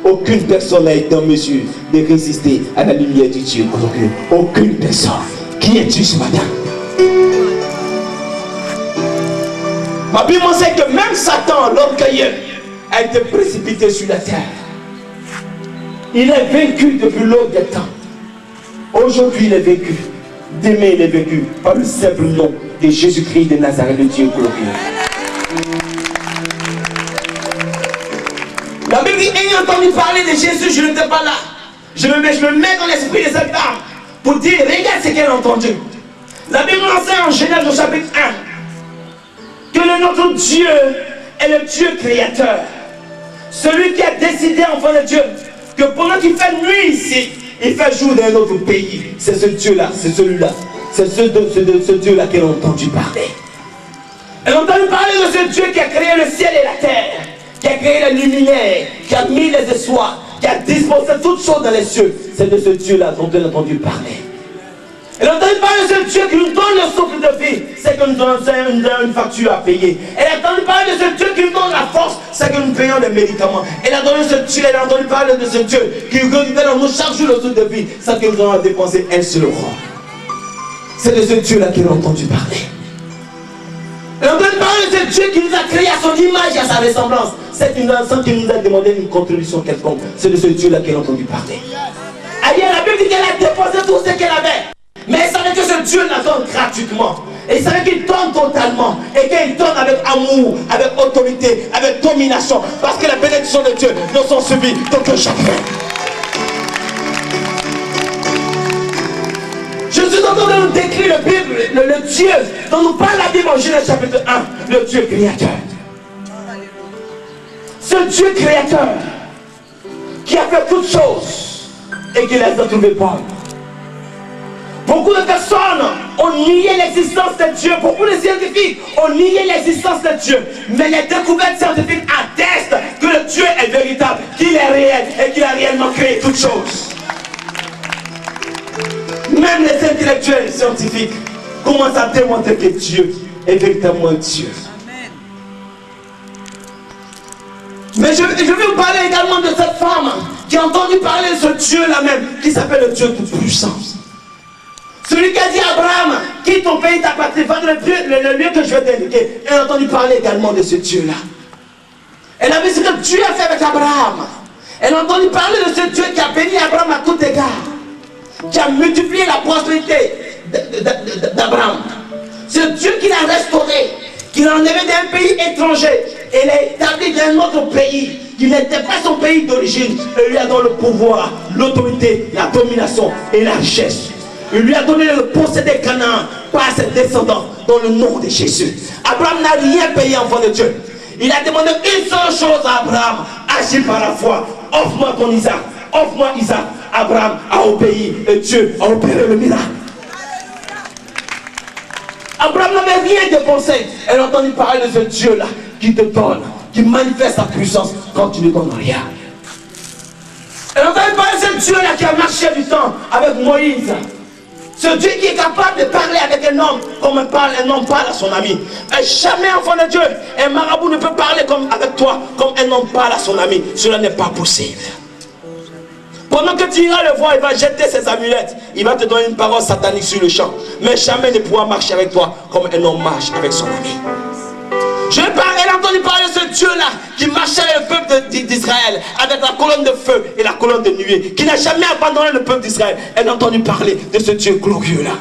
aucune personne n'a été en mesure de résister à la lumière du Dieu. Aucune personne. Qui es-tu ce matin? Ma Bible sait que même Satan, l'orgueilleux, a été précipité sur la terre. Il est vaincu depuis l'aube des temps. Aujourd'hui il est vaincu. Demain il est vaincu par le simple nom de Jésus-Christ de Nazareth, le Dieu glorieux. La Bible dit, ayant entendu parler de Jésus, je n'étais pas là. Je me mets dans l'esprit de cette dame pour dire, regarde ce qu'elle a entendu. La Bible enseigne en Genèse au chapitre 1 que notre Dieu est le Dieu créateur. Celui qui a décidé, enfant de Dieu, que pendant qu'il fait nuit ici, il fait jour dans un autre pays. C'est ce Dieu-là, c'est celui-là. C'est ce Dieu-là qu'elle a entendu parler. Elle a entendu parler de ce Dieu qui a créé le ciel et la terre, qui a créé les luminaires, qui a mis les espoirs, qui a disposé toutes choses dans les cieux. C'est de ce Dieu-là dont elle a entendu parler. Elle a entendu parler de ce Dieu qui nous donne le souffle de vie, c'est que nous donnons une facture à payer. Elle a entendu parler de ce Dieu qui nous donne la force, c'est que nous payons des médicaments. Elle a entendu parler de ce Dieu qui renouvelle en nous chaque jour le souffle de vie, c'est que nous allons dépenser un seul rang. C'est de ce Dieu-là qu'elle a entendu parler. Elle a entendu parler de ce Dieu qui nous a créé à son image et à sa ressemblance. C'est une personne qui nous a demandé une contribution quelconque. C'est de ce Dieu-là qu'elle a entendu parler. Ailleurs, la Bible dit qu'elle a déposé tout ce qu'elle avait. Mais elle savait que ce Dieu la donne gratuitement. Et il savait qu'il donne totalement. Et qu'il donne avec amour, avec autorité, avec domination. Parce que les bénédictions de Dieu ne sont suivies d'aucun chagrin. Je suis en train de nous décrire le Dieu dont nous parle la Bible en Genèse chapitre 1. Le Dieu créateur. Ce Dieu créateur qui a fait toutes choses et qui les a trouvées bonnes. Beaucoup de personnes ont nié l'existence de Dieu. Beaucoup de scientifiques ont nié l'existence de Dieu. Mais les découvertes scientifiques attestent que le Dieu est véritable, qu'il est réel et qu'il a réellement créé toutes choses. Même les intellectuels scientifiques commencent à démontrer que Dieu est véritablement Dieu. Mais je vais vous parler également de cette femme qui a entendu parler de ce Dieu-là même, qui s'appelle le Dieu tout-puissant. Celui qui a dit à Abraham, quitte ton pays, ta patrie, va dans le lieu que je vais t'indiquer. Elle a entendu parler également de ce Dieu-là. Elle a vu ce que Dieu a fait avec Abraham. Elle a entendu parler de ce Dieu qui a béni Abraham à tout égard, qui a multiplié la prospérité d'Abraham. Ce Dieu qui l'a restauré, qui l'a enlevé d'un pays étranger et l'a établi dans un autre pays qui n'était pas son pays d'origine, et lui a donné le pouvoir, l'autorité, la domination et la richesse. Il lui a donné le posséder Canaan par ses descendants dans le nom de Jésus. Abraham n'a rien payé, enfant de Dieu. Il a demandé une seule chose à Abraham: agis par la foi. Offre-moi ton Isaac. Offre-moi Isaac. Abraham a obéi et Dieu a opéré le miracle. Abraham n'avait rien dépensé. Elle a entendu parler de ce Dieu-là qui te donne, qui manifeste sa puissance quand tu ne donnes rien. Elle a entendu parler de ce Dieu-là qui a marché du temps avec Moïse. Ce Dieu qui est capable de parler avec un homme comme un homme parle à son ami. Et jamais, enfant de Dieu, un marabout ne peut parler avec toi comme un homme parle à son ami. Cela n'est pas possible. Pendant que tu iras le voir, il va jeter ses amulettes. Il va te donner une parole satanique sur le champ. Mais jamais ne pourra marcher avec toi comme un homme marche avec son ami. Elle a entendu parler de ce Dieu-là qui marchait avec le peuple d'Israël avec la colonne de feu et la colonne de nuée, qui n'a jamais abandonné le peuple d'Israël. Elle a entendu parler de ce Dieu glorieux-là.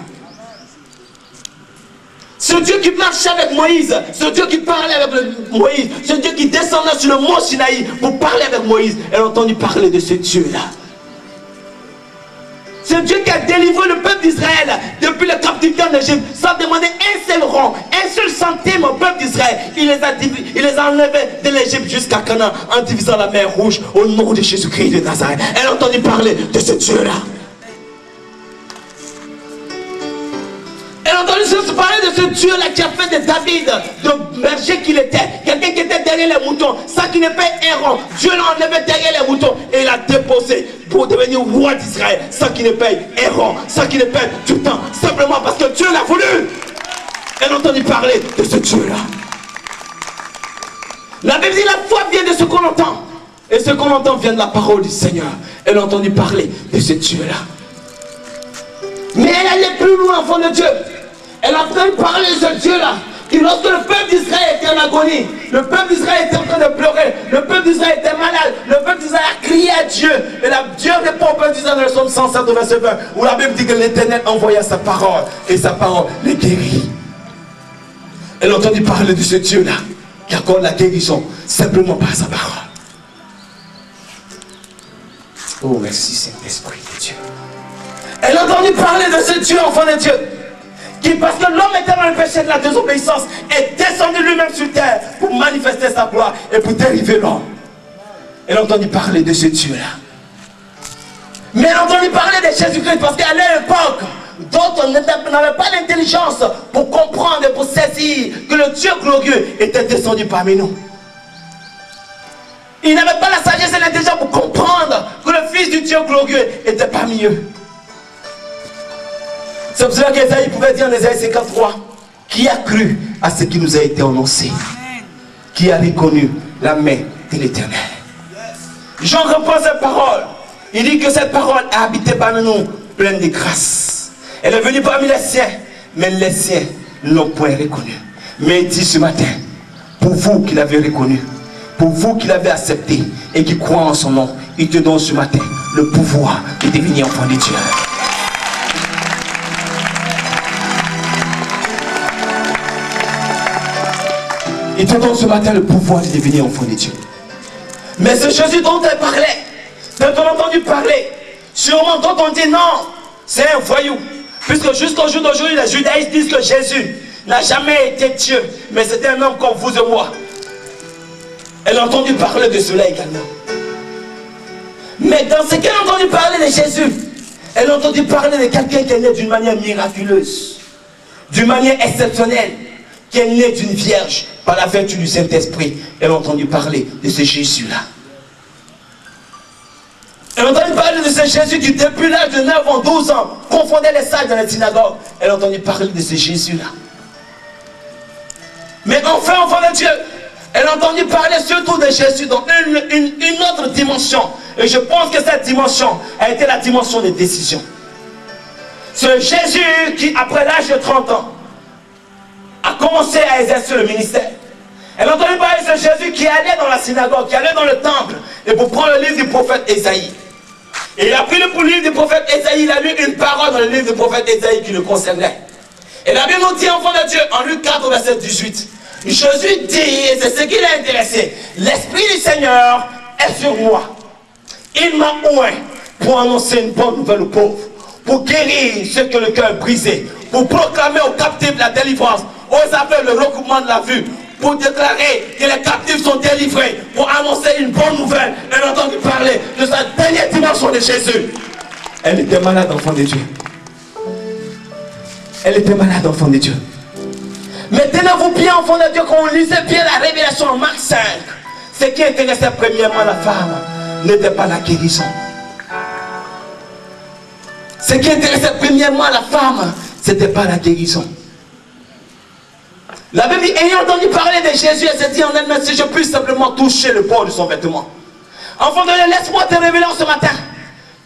Ce Dieu qui marchait avec Moïse, ce Dieu qui parlait avec Moïse, ce Dieu qui descendait sur le mont Sinaï pour parler avec Moïse. Elle a entendu parler de ce Dieu-là. C'est Dieu qui a délivré le peuple d'Israël depuis la captivité en Égypte sans demander un seul rond, un seul centime au peuple d'Israël. Il les a enlevés de l'Égypte jusqu'à Canaan en divisant la mer Rouge au nom de Jésus-Christ de Nazareth. Elle a entendu parler de ce Dieu-là. Elle a entendu parler de ce Dieu-là qui a fait de David, de berger qu'il était, quelqu'un qui était derrière les moutons, ça qui n'est pas errant. Dieu l'a enlevé derrière les moutons et l'a déposé pour devenir roi d'Israël, ça qui n'est pas errant, ça qui n'est pas tout le temps, simplement parce que Dieu l'a voulu. Elle a entendu parler de ce Dieu-là. La Bible dit la foi vient de ce qu'on entend, et ce qu'on entend vient de la parole du Seigneur. Elle a entendu parler de ce Dieu-là. Mais elle allait plus loin, enfant de Dieu. Elle a entendu parler de ce Dieu-là. Et lorsque le peuple d'Israël était en agonie, le peuple d'Israël était en train de pleurer, le peuple d'Israël était malade, le peuple d'Israël a crié à Dieu. Et Dieu répond au peuple d'Israël dans le psaume 107 au verset 20, où la Bible dit que l'Éternel envoya sa parole, et sa parole les guérit. Elle a entendu parler de ce Dieu-là, qui accorde la guérison simplement par sa parole. Oh, merci Saint-Esprit de Dieu. Elle a entendu parler de ce Dieu, enfant de Dieu, qui, parce que l'homme était dans le péché de la désobéissance, est descendu lui-même sur terre pour manifester sa gloire et pour dériver l'homme. Elle a entendu parler de ce Dieu-là. Mais elle a entendu parler de Jésus-Christ parce qu'à l'époque, d'autres n'avaient pas l'intelligence pour comprendre et pour saisir que le Dieu glorieux était descendu parmi nous. Ils n'avaient pas la sagesse et l'intelligence pour comprendre que le Fils du Dieu glorieux était parmi eux. C'est pour cela qu'Ésaïe pouvait dire en Ésaïe 53, qui a cru à ce qui nous a été annoncé, qui a reconnu la main de l'Éternel. Jean reprend cette parole. Il dit que cette parole a habité parmi nous, pleine de grâce. Elle est venue parmi les siens, mais les siens ne l'ont point reconnue. Mais il dit ce matin, pour vous qui l'avez reconnu, pour vous qui l'avez accepté et qui croient en son nom, il te donne ce matin le pouvoir de devenir enfant de Dieu. Il te donne ce matin le pouvoir de devenir enfant de Dieu. Mais ce Jésus dont elle parlait, dont on a entendu parler, sûrement dont on dit non, c'est un voyou. Puisque jusqu'au jour d'aujourd'hui, les judaïstes disent que Jésus n'a jamais été Dieu, mais c'était un homme comme vous et moi. Elle a entendu parler de cela également. Mais dans ce qu'elle a entendu parler de Jésus, elle a entendu parler de quelqu'un qui est né d'une manière miraculeuse, d'une manière exceptionnelle, qui est né d'une vierge par la vertu du Saint-Esprit. Elle a entendu parler de ce Jésus-là. Elle a entendu parler de ce Jésus qui, depuis l'âge de 9 ans, 12 ans, confondait les sages dans la synagogue. Elle a entendu parler de ce Jésus-là. Mais enfin, enfant de Dieu, elle a entendu parler surtout de Jésus dans une autre dimension. Et je pense que cette dimension a été la dimension des décisions. Ce Jésus qui, après l'âge de 30 ans, a commencé à exercer le ministère. Elle a entendu parler de Jésus qui allait dans la synagogue, qui allait dans le temple, et pour prendre le livre du prophète Ésaïe. Et il a pris le livre du prophète Ésaïe, il a lu une parole dans le livre du prophète Ésaïe qui le concernait. Et la Bible nous dit, enfant de Dieu, en Luc 4, verset 18, Jésus dit, et c'est ce qui l'a intéressé, l'Esprit du Seigneur est sur moi. Il m'a oint pour annoncer une bonne nouvelle aux pauvres, pour guérir ceux qui ont le cœur brisé, pour proclamer aux captifs la délivrance, aux aveugles le recoupement de la vue, pour déclarer que les captifs sont délivrés, pour annoncer une bonne nouvelle. Elle a entendu parler de sa dernière dimension de Jésus. Elle était malade, enfant de Dieu. Elle était malade, enfant de Dieu. Mais tenez-vous bien, enfant de Dieu, quand on lisait bien la révélation en Marc 5, ce qui intéressait premièrement la femme n'était pas la guérison. Ce qui intéressait premièrement la femme, ce n'était pas la guérison. La Bible dit, ayant entendu parler de Jésus, elle s'est dit en elle-même, si je puis simplement toucher le bord de son vêtement. Enfant de Dieu, laisse-moi te révéler ce matin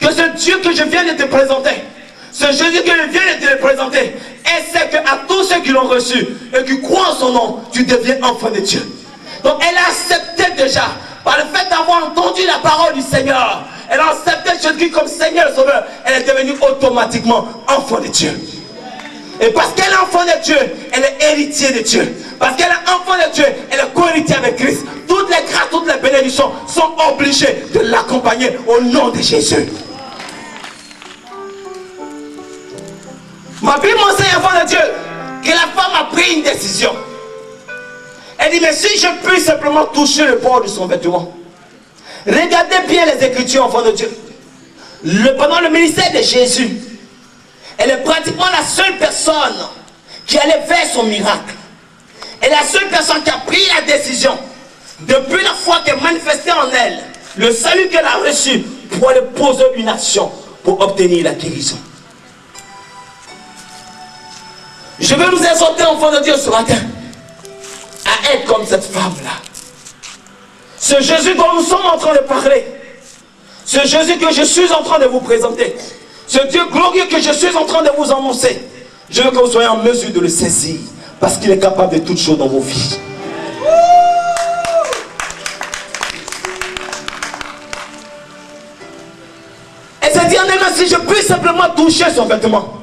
que ce Dieu que je viens de te présenter, ce Jésus que je viens de te présenter, et c'est qu'à tous ceux qui l'ont reçu et qui croient en son nom, tu deviens enfant de Dieu. Donc elle a accepté déjà, par le fait d'avoir entendu la parole du Seigneur, elle a accepté Jésus comme Seigneur et Sauveur, elle est devenue automatiquement enfant de Dieu. Et parce qu'elle est enfant de Dieu, elle est héritier de Dieu. Parce qu'elle est enfant de Dieu, elle est co-héritière avec Christ. Toutes les grâces, toutes les bénédictions sont obligées de l'accompagner au nom de Jésus. Ma Bible m'enseigne, enfant de Dieu, que la femme a pris une décision. Elle dit, mais si je puis simplement toucher le bord de son vêtement. Regardez bien les Écritures, enfant de Dieu. Pendant le ministère de Jésus, elle est pratiquement la seule personne qui allait vers son miracle. Elle est la seule personne qui a pris la décision, depuis la foi qu'elle manifestait en elle, le salut qu'elle a reçu, pour aller poser une action pour obtenir la guérison. Je veux nous exhorter, enfants de Dieu, ce matin, à être comme cette femme-là. Ce Jésus dont nous sommes en train de parler, ce Jésus que je suis en train de vous présenter, ce Dieu glorieux que je suis en train de vous annoncer, je veux que vous soyez en mesure de le saisir, parce qu'il est capable de toutes choses dans vos vies. Elle s'est dit en elle-même, si je puis simplement toucher son vêtement.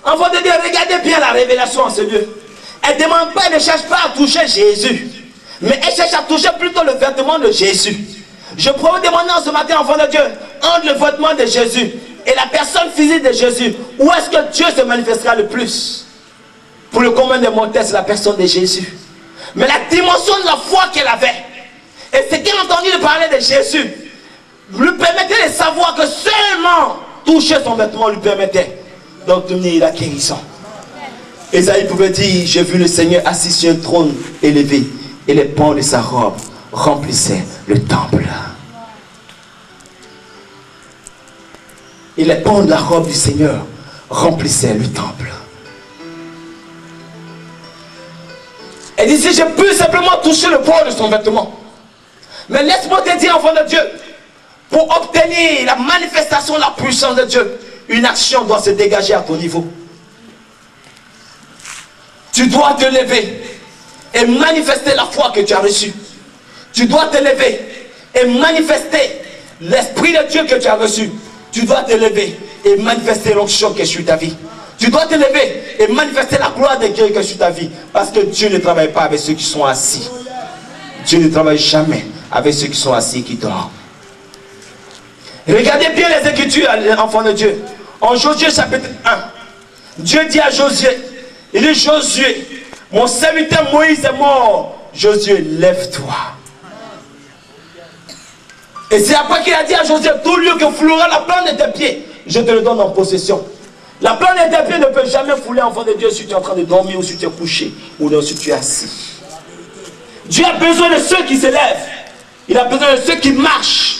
Enfant de Dieu, regardez bien la révélation en ce lieu. Elle ne demande pas, elle ne cherche pas à toucher Jésus, mais elle cherche à toucher plutôt le vêtement de Jésus. Je pourrais vous demander en ce matin, enfant de Dieu, entre le vêtement de Jésus et la personne physique de Jésus, où est-ce que Dieu se manifestera le plus? Pour le commun des mortels, c'est la personne de Jésus. Mais la dimension de la foi qu'elle avait, et ce qu'elle a entendu de parler de Jésus, lui permettait de savoir que seulement toucher son vêtement lui permettait d'obtenir la guérison. Ésaïe pouvait dire, j'ai vu le Seigneur assis sur un trône élevé, et les pans de sa robe remplissaient le temple. Et les pans de la robe du Seigneur remplissaient le temple. Elle dit, si je peux simplement toucher le bord de son vêtement. Mais laisse-moi te dire, enfant de Dieu, pour obtenir la manifestation de la puissance de Dieu, une action doit se dégager à ton niveau. Tu dois te lever et manifester la foi que tu as reçue. Tu dois te lever et manifester l'Esprit de Dieu que tu as reçu. Tu dois te lever et manifester l'onction qui est sur ta vie. Tu dois te lever et manifester la gloire de Dieu qui est sur ta vie. Parce que Dieu ne travaille pas avec ceux qui sont assis. Dieu ne travaille jamais avec ceux qui sont assis et qui dorment. Regardez bien les Écritures, enfants de Dieu. En Josué chapitre 1, Dieu dit à Josué, il dit, Josué, mon serviteur Moïse est mort. Josué, lève-toi. Et c'est après qu'il a dit à Josué, tout lieu que foulera la plante de tes pieds, je te le donne en possession. La plante de tes pieds ne peut jamais fouler, enfant de Dieu, si tu es en train de dormir ou si tu es couché ou non, si tu es assis. Dieu a besoin de ceux qui se lèvent. Il a besoin de ceux qui marchent.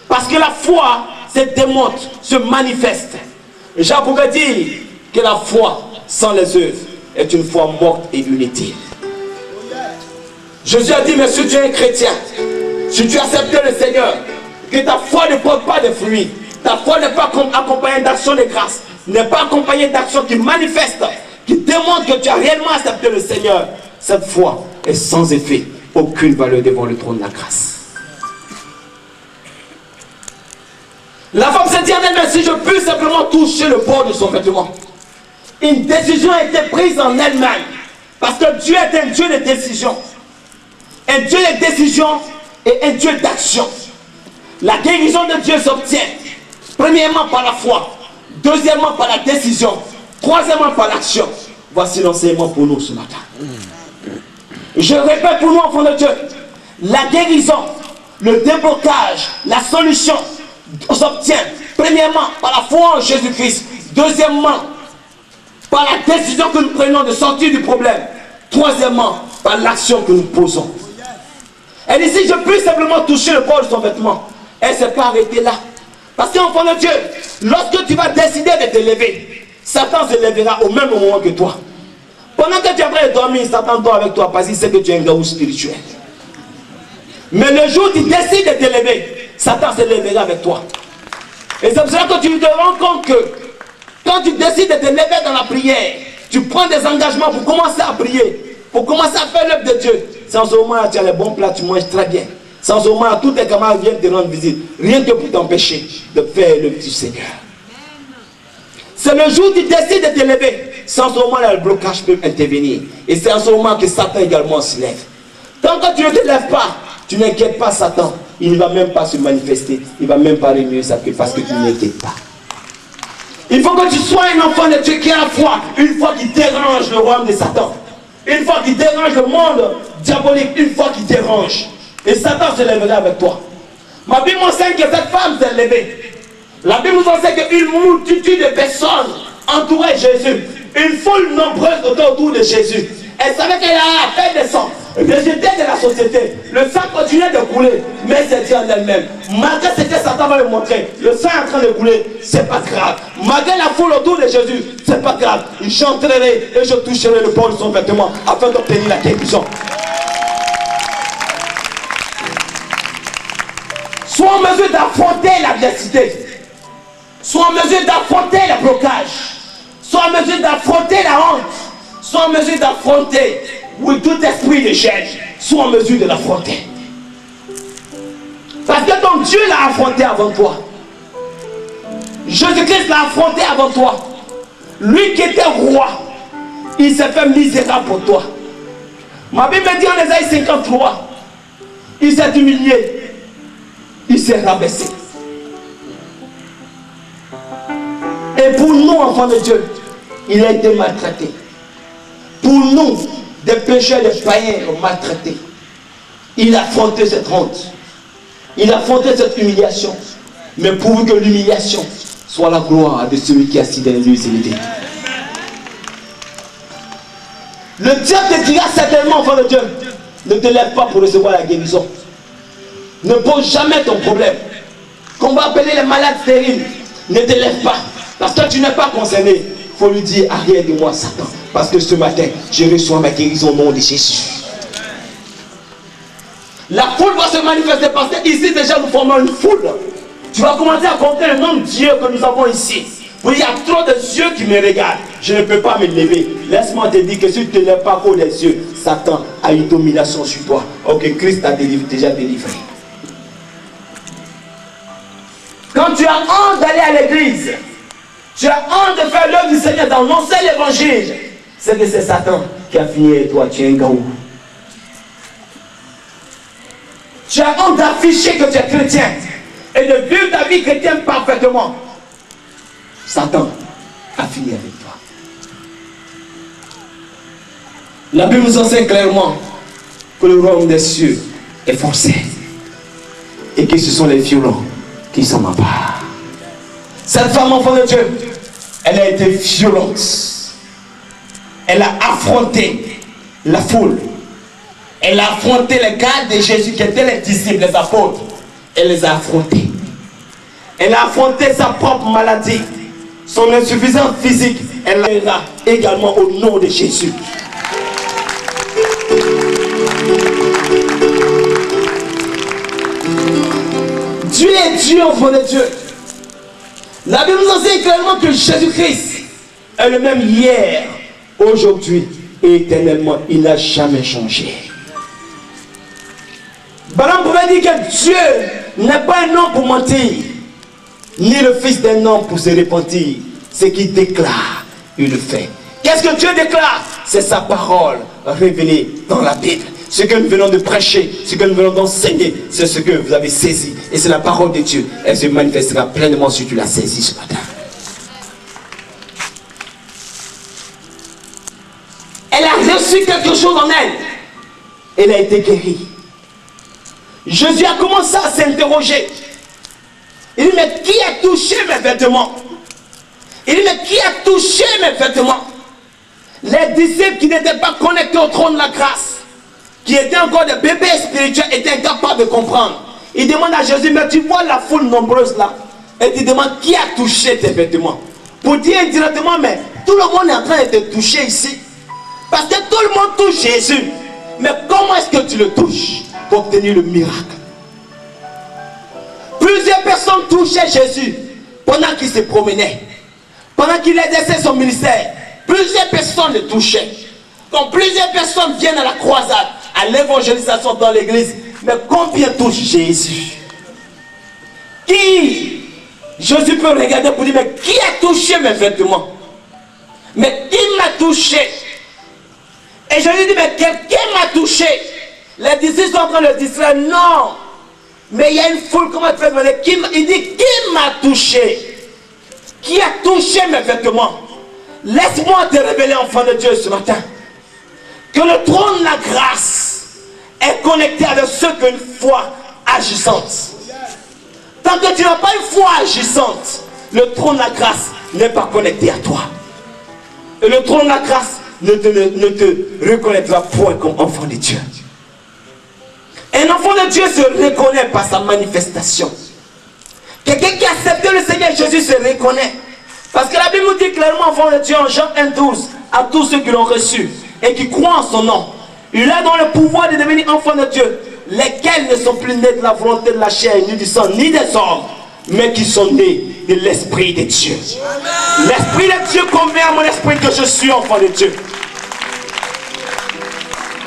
Parce que la foi se démontre, se manifeste. Et Jean pourrait dire que la foi sans les œuvres est une foi morte et inutile. Jésus a dit, mais si tu es un chrétien, si tu acceptes le Seigneur, que ta foi ne porte pas de fruits, ta foi n'est pas accompagnée d'action de grâce, n'est pas accompagnée d'action qui manifeste, qui démontre que tu as réellement accepté le Seigneur, cette foi est sans effet aucune valeur devant le trône de la grâce. La femme s'est dit en elle-même, si je peux simplement toucher le bord de son vêtement. Une décision a été prise en elle-même. Parce que Dieu est un Dieu de décision. Un Dieu de décision et un Dieu d'action. La guérison de Dieu s'obtient premièrement par la foi, deuxièmement par la décision, troisièmement par l'action. Voici l'enseignement pour nous ce matin. Je répète pour nous, enfants de Dieu, la guérison, le déblocage, la solution s'obtient premièrement par la foi en Jésus-Christ, deuxièmement par la décision que nous prenons de sortir du problème, troisièmement par l'action que nous posons. Elle dit, si je peux simplement toucher le bord de son vêtement, elle ne s'est pas arrêtée là. Parce qu'enfant de Dieu, lorsque tu vas décider de te lever, Satan se lèvera au même moment que toi. Pendant que tu es en train de dormir, Satan dort avec toi parce qu'il sait que tu es un gars spirituel. Mais le jour où tu décides de te lever, Satan se lèvera avec toi. Et c'est pour cela que tu te rends compte que quand tu décides de te lever dans la prière, tu prends des engagements pour commencer à prier, pour commencer à faire l'œuvre de Dieu. Sans ce moment, tu as les bons plats, tu manges très bien. Sans ce moment, tous tes camarades viennent te rendre visite. Rien que pour t'empêcher de faire le petit Seigneur. C'est le jour où tu décides de te lever. Sans ce moment, là, le blocage peut intervenir. Et c'est en ce moment que Satan également se lève. Tant que tu ne te lèves pas, tu n'inquiètes pas Satan. Il ne va même pas se manifester. Il ne va même pas remuer sa queue parce que tu n'inquiètes pas. Il faut que tu sois un enfant de Dieu qui a la foi. Une fois qu'il dérange le royaume de Satan. Une fois qu'il dérange le monde diabolique. Une fois qu'il dérange. Et Satan se lèvera avec toi. Ma Bible m'enseigne que cette femme s'est levée. La Bible nous enseigne qu'une multitude de personnes entouraient Jésus. Une foule nombreuse autour de Jésus. Elle savait qu'elle a fait des sangs, rejeté de la société. Le sang continuait de couler, mais elle s'est dit en elle-même, malgré ce que Satan va lui montrer, le sang est en train de couler, c'est pas grave. Malgré la foule autour de Jésus, c'est pas grave. J'entrerai et je toucherai le bord de son vêtement afin d'obtenir la guérison. Sois en mesure d'affronter l'adversité. Sois en mesure d'affronter le blocage. Sois en mesure d'affronter la honte. Sois en mesure d'affronter, oui, tout esprit de chair. Sois en mesure de l'affronter. Parce que ton Dieu l'a affronté avant toi. Jésus-Christ l'a affronté avant toi. Lui qui était roi, il s'est fait misérable pour toi. Ma Bible dit en Ésaïe 53, il s'est humilié. Il s'est rabaissé. Et pour nous, enfants de Dieu, il a été maltraité. Pour nous, des pécheurs, des païens, maltraités. Il a affronté cette honte. Il a affronté cette humiliation. Mais pourvu que l'humiliation soit la gloire de celui qui est assis dans les lieux élevés. Le diable te dira certainement, enfant de Dieu, ne te lève pas pour recevoir la guérison. Ne pose jamais ton problème. Qu'on va appeler les malades stériles. Ne te lève pas. Parce que tu n'es pas concerné. Il faut lui dire, arrière de moi Satan. Parce que ce matin, je reçois ma guérison au nom de Jésus. La foule va se manifester parce que ici déjà nous formons une foule. Tu vas commencer à compter le nombre de dieux que nous avons ici. Il y a trop de yeux qui me regardent. Je ne peux pas me lever. Laisse-moi te dire que si tu ne te lèves pas pour les yeux, Satan a une domination sur toi. Ok, Christ t'a déjà délivré. Quand tu as honte d'aller à l'église, tu as honte de faire l'œuvre du Seigneur, d'annoncer l'évangile, c'est que c'est Satan qui a fini avec toi. Tu es un gaou. Tu as honte d'afficher que tu es chrétien et de vivre ta vie chrétienne parfaitement. Satan a fini avec toi. La Bible nous enseigne clairement que le royaume des cieux est forcé et que ce sont les violents qui sont ma part. Cette femme, enfant de Dieu, elle a été violente. Elle a affronté la foule. Elle a affronté les gardes de Jésus qui étaient les disciples, les apôtres. Elle les a affrontés. Elle a affronté sa propre maladie, son insuffisance physique. Elle l'a également au nom de Jésus. Dieu est Dieu, enfant de Dieu. La Bible nous enseigne clairement que Jésus-Christ est le même hier, aujourd'hui et éternellement. Il n'a jamais changé. Balaam pouvait dire que Dieu n'est pas un homme pour mentir, ni le fils d'un homme pour se repentir. Ce qu'il déclare, il le fait. Qu'est-ce que Dieu déclare? C'est sa parole révélée dans la Bible. Ce que nous venons de prêcher, ce que nous venons d'enseigner, c'est ce que vous avez saisi. Et c'est la parole de Dieu. Elle se manifestera pleinement si tu l'as saisi ce matin. Elle a reçu quelque chose en elle. Elle a été guérie. Jésus a commencé à s'interroger. Il dit, mais qui a touché mes vêtements? Il dit, mais qui a touché mes vêtements? Les disciples qui n'étaient pas connectés au trône de la grâce, qui étaient encore des bébés spirituels, étaient incapables de comprendre. Il demande à Jésus, mais tu vois la foule nombreuse là, et tu demandes qui a touché tes vêtements. Pour dire indirectement, mais tout le monde est en train de te toucher ici. Parce que tout le monde touche Jésus. Mais comment est-ce que tu le touches pour obtenir le miracle? Plusieurs personnes touchaient Jésus pendant qu'il se promenait, pendant qu'il exerçait son ministère. Plusieurs personnes le touchaient. Quand plusieurs personnes viennent à la croisade, à l'évangélisation dans l'église, mais combien touchent Jésus? Qui? Jésus peut regarder pour dire, mais qui a touché mes vêtements? Mais qui m'a touché? Et Jésus dit, mais quelqu'un m'a touché. Les disciples sont en train de le distraire. Non. Mais il y a une foule, comment tu fais demander? Il dit, qui m'a touché? Qui a touché mes vêtements? Laisse-moi te révéler, enfant de Dieu, ce matin, que le trône de la grâce est connecté avec ceux qui ont une foi agissante. Tant que tu n'as pas une foi agissante, le trône de la grâce n'est pas connecté à toi. Et le trône de la grâce ne te reconnaîtra point comme enfant de Dieu. Un enfant de Dieu se reconnaît par sa manifestation. Quelqu'un qui a accepté le Seigneur Jésus se reconnaît. Parce que la Bible nous dit clairement, enfant de Dieu, en Jean 1,12, à tous ceux qui l'ont reçu et qui croient en son nom, il a dans le pouvoir de devenir enfant de Dieu, lesquels ne sont plus nés de la volonté de la chair, ni du sang, ni des hommes, mais qui sont nés de l'Esprit de Dieu. L'Esprit de Dieu convient à mon esprit que je suis enfant de Dieu.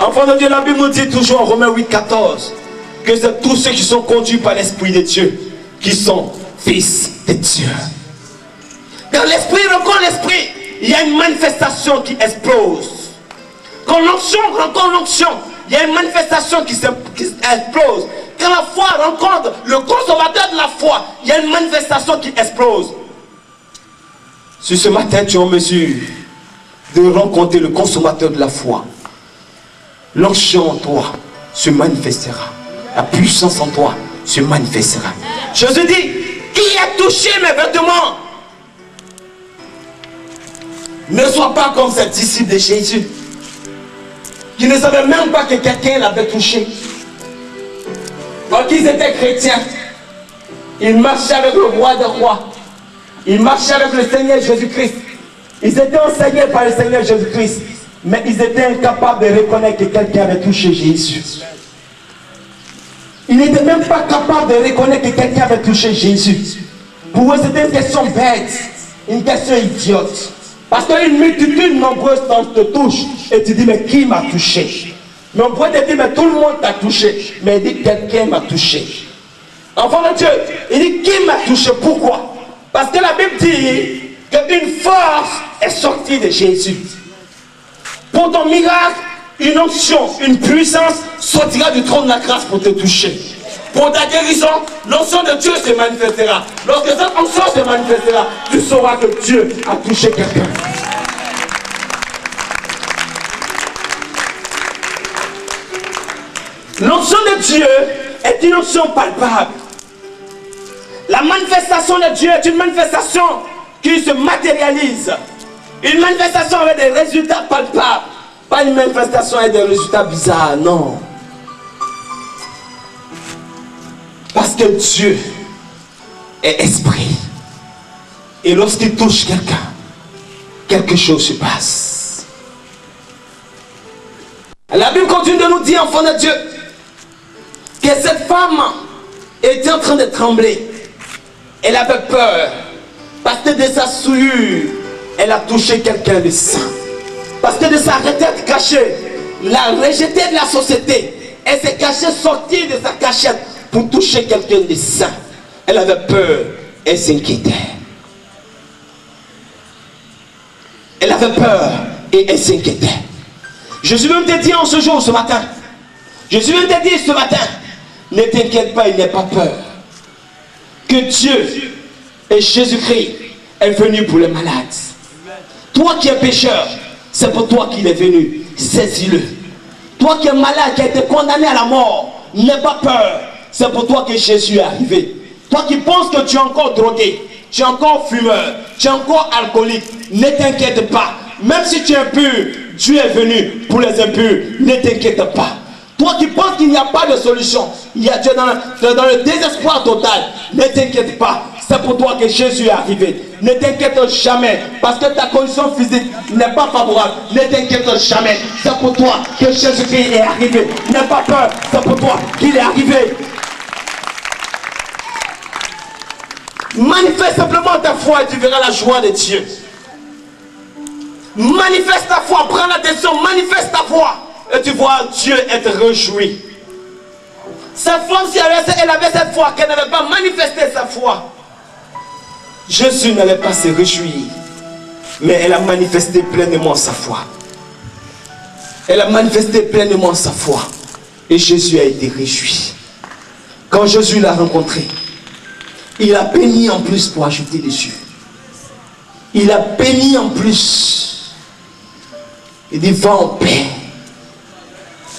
Enfant de Dieu, la Bible nous dit toujours en Romains 8,14 que c'est tous ceux qui sont conduits par l'Esprit de Dieu qui sont fils de Dieu. Quand l'Esprit rencontre l'Esprit, il y a une manifestation qui explose. Quand l'onction rencontre l'onction, il y a une manifestation qui explose. Quand la foi rencontre le consommateur de la foi, il y a une manifestation qui explose. Si ce matin tu es en mesure de rencontrer le consommateur de la foi, l'onction en toi se manifestera. La puissance en toi se manifestera. Jésus dit, qui a touché mes vêtements? Ne sois pas comme ces disciples de Jésus qui ne savaient même pas que quelqu'un l'avait touché. Alors qu'ils étaient chrétiens, ils marchaient avec le roi des rois, ils marchaient avec le Seigneur Jésus-Christ, ils étaient enseignés par le Seigneur Jésus-Christ, mais ils étaient incapables de reconnaître que quelqu'un avait touché Jésus. Ils n'étaient même pas capables de reconnaître que quelqu'un avait touché Jésus. Pour eux, c'était une question bête, une question idiote. Parce qu'une multitude nombreuse te touche et tu dis, mais qui m'a touché? Mais on pourrait te dire, mais tout le monde t'a touché. Mais il dit, quelqu'un m'a touché. Enfant de Dieu, il dit, qui m'a touché? Pourquoi? Parce que la Bible dit qu'une force est sortie de Jésus. Pour ton miracle, une onction, une puissance sortira du trône de la grâce pour te toucher. Pour ta guérison, l'onction de Dieu se manifestera. Lorsque cette onction se manifestera, tu sauras que Dieu a touché quelqu'un. L'onction de Dieu est une onction palpable. La manifestation de Dieu est une manifestation qui se matérialise. Une manifestation avec des résultats palpables. Pas une manifestation avec des résultats bizarres, non. Parce que Dieu est esprit. Et lorsqu'il touche quelqu'un, quelque chose se passe. La Bible continue de nous dire, enfant de Dieu, que cette femme était en train de trembler. Elle avait peur. Parce que de sa souillure, elle a touché quelqu'un de saint. Parce que de sa retraite cachée, la rejetée de la société, Elle s'est cachée, sortie de sa cachette pour toucher quelqu'un de saint. Elle avait peur, elle s'inquiétait. Elle avait peur et elle s'inquiétait. Jésus même te dit en ce jour, ce matin. Jésus même te dit ce matin, ne t'inquiète pas, il n'est pas peur. Que Dieu et Jésus-Christ est venu pour les malades. Toi qui es pécheur, c'est pour toi qu'il est venu. Saisis-le. Toi qui es malade, qui a été condamné à la mort, n'aie pas peur. C'est pour toi que Jésus est arrivé. Toi qui penses que tu es encore drogué, tu es encore fumeur, tu es encore alcoolique, ne t'inquiète pas. Même si tu es impur, Dieu est venu pour les impurs. Ne t'inquiète pas. Toi qui penses qu'il n'y a pas de solution, tu es dans le désespoir total, ne t'inquiète pas. C'est pour toi que Jésus est arrivé. Ne t'inquiète jamais parce que ta condition physique n'est pas favorable. Ne t'inquiète jamais. C'est pour toi que Jésus-Christ est arrivé. N'aie pas peur. C'est pour toi qu'il est arrivé. Manifeste simplement ta foi et tu verras la joie de Dieu. Manifeste ta foi, prends l'attention, manifeste ta foi et tu vois Dieu être réjoui. Cette femme, si elle avait cette foi, qu'elle n'avait pas manifesté sa foi, Jésus n'allait pas se réjouir, mais elle a manifesté pleinement sa foi. Elle a manifesté pleinement sa foi et Jésus a été réjoui. Quand Jésus l'a rencontré, il a béni en plus pour ajouter dessus. Il a béni en plus. Il dit va en paix.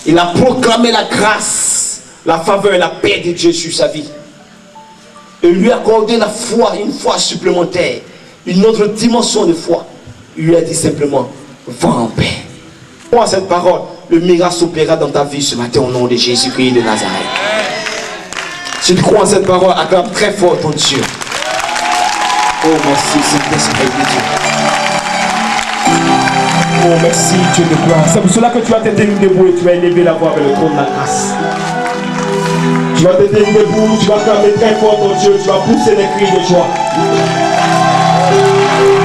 Il a proclamé la grâce, la faveur et la paix de Dieu sur sa vie. Et lui a accordé la foi, une foi supplémentaire, une autre dimension de foi. Il lui a dit simplement va en paix. Crois à cette parole, le miracle s'opérera dans ta vie ce matin au nom de Jésus-Christ de Nazareth. Si tu crois en cette parole, acclame très fort ton Dieu. Oh merci, Saint-Esprit de Dieu. Oh merci, Dieu de gloire. C'est pour cela que tu vas te tenir debout et tu vas élever la voix avec le trône de la grâce. Tu vas te tenir debout, tu vas clamer très fort ton Dieu, tu vas pousser des cris de joie.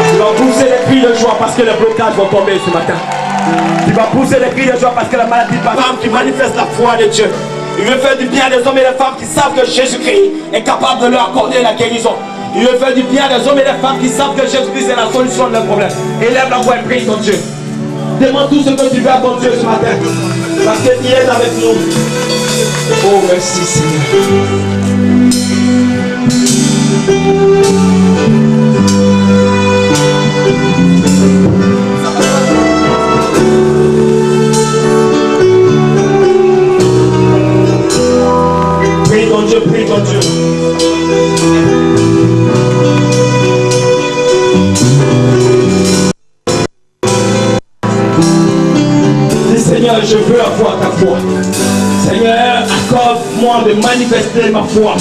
Tu vas pousser des cris de joie parce que les blocages vont tomber ce matin. Tu vas pousser des cris de joie parce que la maladie de la femme qui manifeste la foi de Dieu. Il veut faire du bien des hommes et des femmes qui savent que Jésus-Christ est capable de leur accorder la guérison. Il veut faire du bien des hommes et des femmes qui savent que Jésus-Christ est la solution de leurs problèmes. Élève la voix et prie ton Dieu. Demande tout ce que tu veux à ton Dieu ce matin. Parce qu'il est avec nous. Oh merci Seigneur. Prie ton Dieu, prie ton Dieu. Seigneur, je veux avoir ta foi. Seigneur, accorde-moi de manifester ma foi.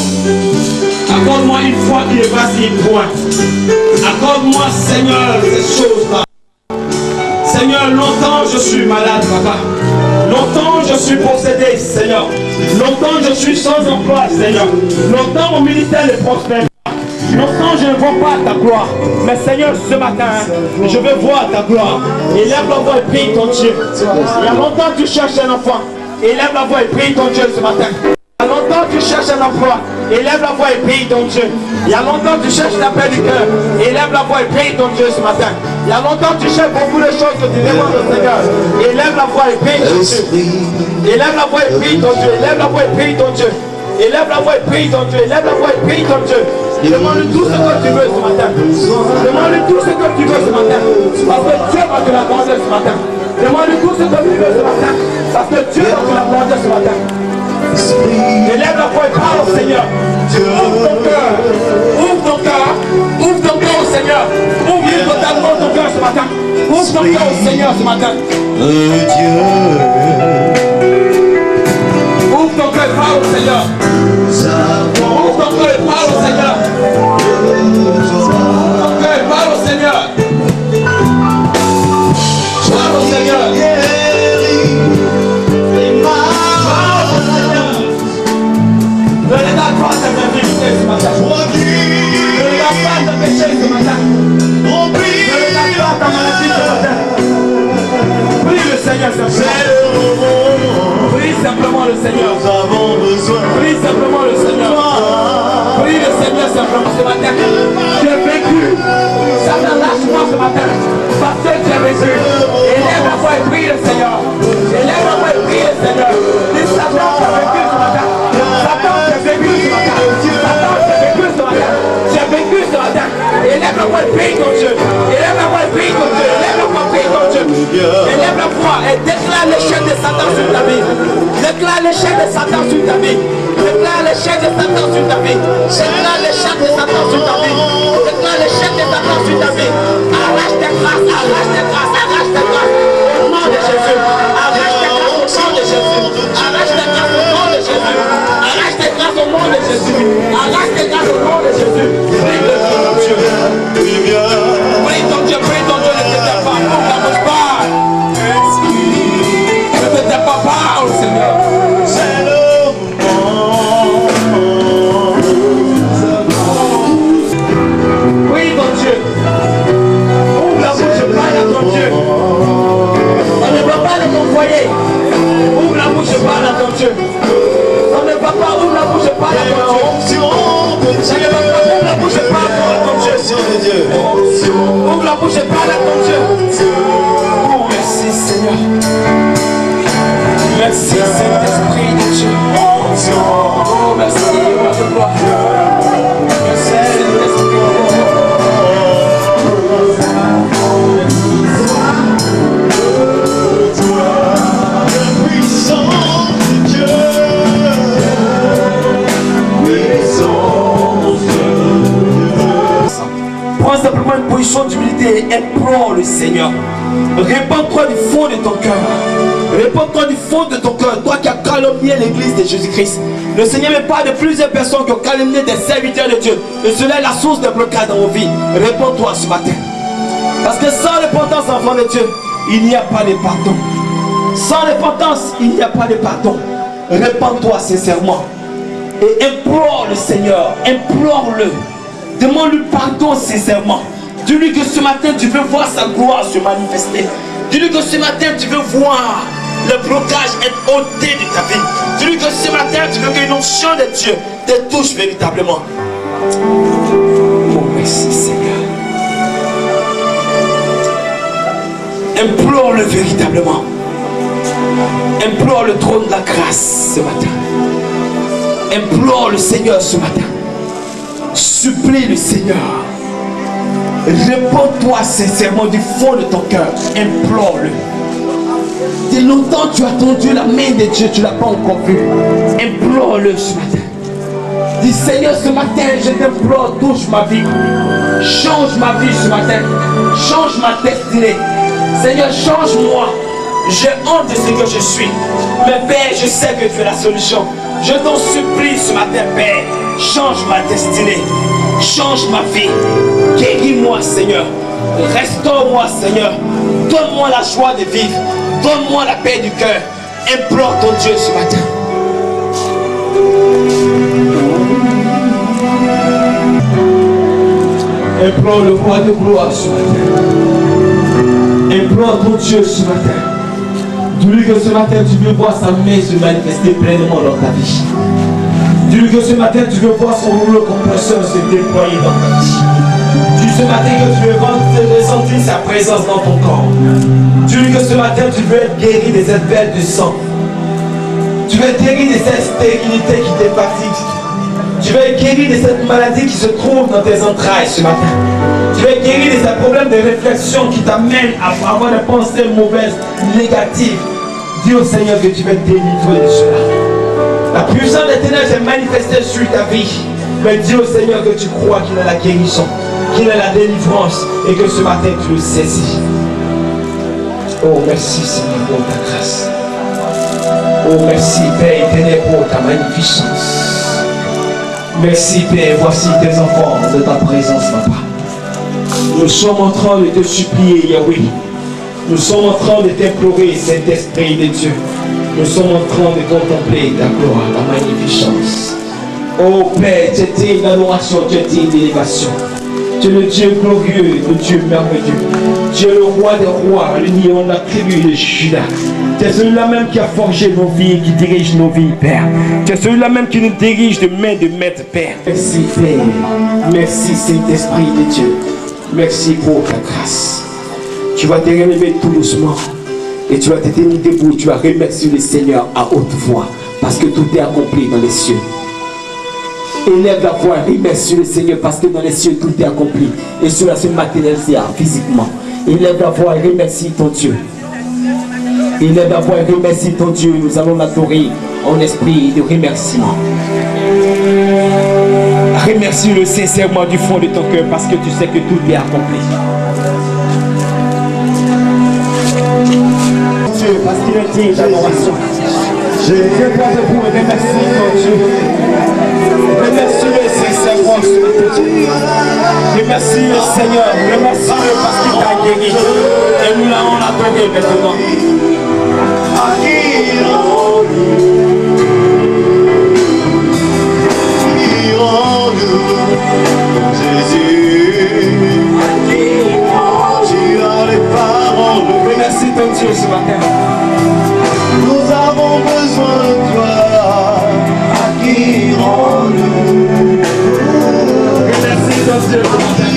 Accorde-moi une foi qui est facile pour moi. Accorde-moi, Seigneur, ces choses-là. Seigneur, longtemps je suis malade, papa. Longtemps je suis possédé, Seigneur. Longtemps je suis sans emploi, Seigneur. Longtemps mon ministère ne prospère. Longtemps je ne vois pas ta gloire. Mais Seigneur, ce matin, je veux voir ta gloire. Élève la voix et prie ton Dieu. Il y a longtemps tu cherches un enfant. Élève la voix et prie ton Dieu ce matin. Il y a longtemps tu cherches un emploi. Élève la voix et prie ton Dieu. Il y a longtemps tu cherches la paix du cœur. Élève la voix et prie ton Dieu ce matin. Il y a longtemps tu cherches beaucoup de choses que tu demandes au Seigneur. Élève la voix et prie ton Dieu. Élève la voix et prie ton Dieu. Élève la voix et prie ton Dieu. Élève la voix et prie ton Dieu. Élève la voix et prie ton Dieu. Demande tout ce que tu veux ce matin. Demande tout ce que tu veux ce matin. Parce que Dieu va te l'accorder ce matin. Demande tout ce que tu veux ce matin. Parce que Dieu va te l'accorder ce matin. Élève la voix et parle au Seigneur. Ouvre ton cœur. Ouvre ton cœur. Ouvre ton cœur au Seigneur. Ouvre totalement ton cœur ce matin. Ouvre ton cœur au Seigneur ce matin. Ouvre ton cœur et parle au Seigneur. Ouvre ton cœur et parle au Seigneur. Ouvre ton cœur et parle au Seigneur. Parle au Seigneur. Parle au Seigneur. Ne regarde pas ta infirmité ce matin. Ne regarde pas ta péché ce matin. Ne regarde pas ta maladie ce matin. Prie le Seigneur, s'il te plaît. Prie simplement le le Seigneur. Nous avons besoin. Prie simplement le Seigneur. Prie le Seigneur simplement ce matin. Tu es vaincu. Satan, lâche-moi ce matin. Parce que tu es vaincu. Élève la voix et prie le Seigneur. Élève la voix et prie le Seigneur. Dis Satan, tu es vaincu ce matin. Satan, tu es vaincu ce matin. Satan, tu es vaincu ce matin. Tu es vaincu ce matin. Élève la voix et prie ton Dieu. Élève la voix et prie ton Dieu. Élève la voix et prie ton Dieu. Élève la voix et déclare l'échec de Satan sur ta vie. Déclare l'échec de Satan sur ta vie. Déclare l'échec de Satan sur ta vie. Déclare l'échec de Satan sur ta vie. Déclare l'échec de Satan sur ta vie. Arrache tes grâces, arrache tes grâces, arrache tes grâces. Au nom de Jésus. Arrache tes grâces au nom de Jésus. Arrache tes grâces au nom de Jésus. Arrache tes grâces au nom de Jésus. Arrache tes grâces au nom de Jésus. Prie le Dieu. Prie ton Dieu, ne te tape pas. Ne bouge pas. Ne te tape pas, parle, Seigneur. Oui, ton Dieu. Ouvre la bouche, parle à ton Dieu. On ne va pas de ton foyer. Ouvre la bouche, parle à ton Dieu. On ne va pas, ouvre la bouche, parle à ton Dieu. On ne va pas, ouvre la bouche, parle à ton Dieu. Ouvre la bouche, parle à ton Dieu. Oh, merci Seigneur. Merci Saint-Esprit de Dieu. Oh, merci, roi de gloire. Merci Saint-Esprit de Dieu. Prends simplement une position d'humilité et implore le Seigneur. Répands-toi du fond de ton cœur. Répands-toi du fond de ton cœur. Toi qui as calomnié l'église de Jésus-Christ. Le Seigneur me parle de plusieurs personnes qui ont calomnié des serviteurs de Dieu. Et cela est la source de blocage dans vos vies. Réponds-toi ce matin. Parce que sans repentance, enfant de Dieu, il n'y a pas de pardon. Sans repentance, il n'y a pas de pardon. Répands-toi sincèrement. Et implore le Seigneur. Implore-le. Demande-lui pardon sincèrement. Dis-lui que ce matin tu veux voir sa gloire se manifester. Dis-lui que ce matin tu veux voir le blocage être ôté de ta vie. Dis-lui que ce matin tu veux que l'onction de Dieu te touche véritablement. Oh merci Seigneur. Implore-le véritablement. Implore le trône de la grâce ce matin. Implore le Seigneur ce matin. Supplie le Seigneur. Réponds-toi sincèrement du fond de ton cœur. Implore-le. Depuis longtemps tu as attendu la main de Dieu, tu ne l'as pas encore vu. Implore-le ce matin. Dis Seigneur, ce matin je t'implore, touche ma vie. Change ma vie ce matin. Change ma destinée. Seigneur, change-moi. J'ai honte de ce que je suis. Mais Père, je sais que tu es la solution. Je t'en supplie ce matin, Père. Change ma destinée. Change ma vie. Guéris-moi, Seigneur. Restaure-moi, Seigneur. Donne-moi la joie de vivre. Donne-moi la paix du cœur. Implore ton Dieu ce matin. Implore le roi de gloire ce matin. Implore ton Dieu ce matin. Dis-lui que ce matin tu veux voir sa main se manifester pleinement dans ta vie. Dis-lui que ce matin tu veux voir son rouleau compresseur se déployer dans ta vie. Dis-lui ce matin que tu veux ressentir sa présence dans ton corps. Dis-lui que ce matin tu veux être guéri des pertes de sang. Tu veux être guéri de cette stérilité qui te fatigue. Tu veux être guéri de cette maladie qui se trouve dans tes entrailles ce matin. Tu veux être guéri de ce problème de réflexion qui t'amène à avoir des pensées mauvaises, négatives. Dis au Seigneur que tu veux te délivrer de cela. La puissance des ténèbres s'est manifestée sur ta vie. Mais dis au Seigneur que tu crois qu'il a la guérison, qu'il a la délivrance et que ce matin tu le saisis. Oh merci Seigneur pour ta grâce. Oh merci Père éternel pour ta magnificence. Merci Père, voici tes enfants de ta présence, Papa. Nous sommes en train de te supplier, Yahweh. Nous sommes en train de t'implorer, Saint-Esprit de Dieu. Nous sommes en train de contempler ta gloire, ta magnificence. Oh Père, tu es une adoration, tu es une élévation. Tu es le Dieu glorieux, le Dieu merveilleux. Tu es le roi des rois, le lion de la tribu de Juda. Tu es celui-là même qui a forgé nos vies, qui dirige nos vies, Père. Tu es celui-là même qui nous dirige de main de maître, Père. Merci, Père. Merci, Saint-Esprit de Dieu. Merci pour ta grâce. Tu vas te relever tout doucement. Et tu vas te tenir debout. Tu vas remercier le Seigneur à haute voix. Parce que tout est accompli dans les cieux. Élève la voix, remercie le Seigneur parce que dans les cieux tout est accompli. Et cela se matérialise physiquement. Élève la voix et remercie ton Dieu. Élève la voix et remercie ton Dieu. Nous allons l'adorer en esprit de remerciement. Remercie-le sincèrement du fond de ton cœur parce que tu sais que tout est accompli. Dieu, parce qu'il est digne d'adoration. Je viens pas debout et remercie ton Dieu. Remercie-le sincèrement ce matin. Remercie le Seigneur. Remercie-le parce qu'il t'a guéri. Et nous l'avons adoré maintenant. Remercie ton Dieu ce matin. Nous avons besoin de toi, à qui rends-nous. Remercie ton Dieu ce matin.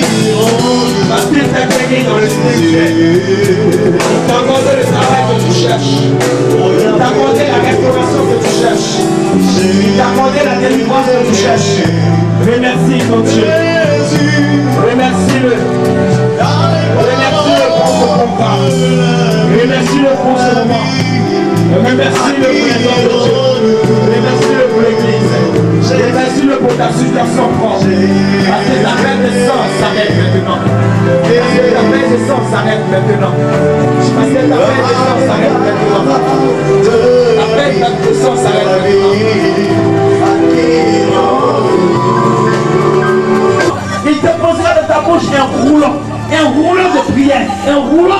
Parce qu'il t'a béni dans le spirituel. Il t'a accordé le travail que tu cherches. Il t'a accordé la restauration que tu cherches. Il t'a accordé la délivrance que tu cherches. Remercie ton Dieu. Remercie-le. Remercie-le pour ce programme. Remercie-le pour ce moment. Remercie-le pour les hommes de Dieu. Remercie-le pour l'église. Remercie-le pour ta situation propre. Parce que ta peine de sang s'arrête maintenant. Parce que ta peine de sang s'arrête maintenant. Parce que ta peine de sang s'arrête maintenant. Ta peine de sang s'arrête maintenant. Il te posera de ta bouche un rouleau de prière, un rouleau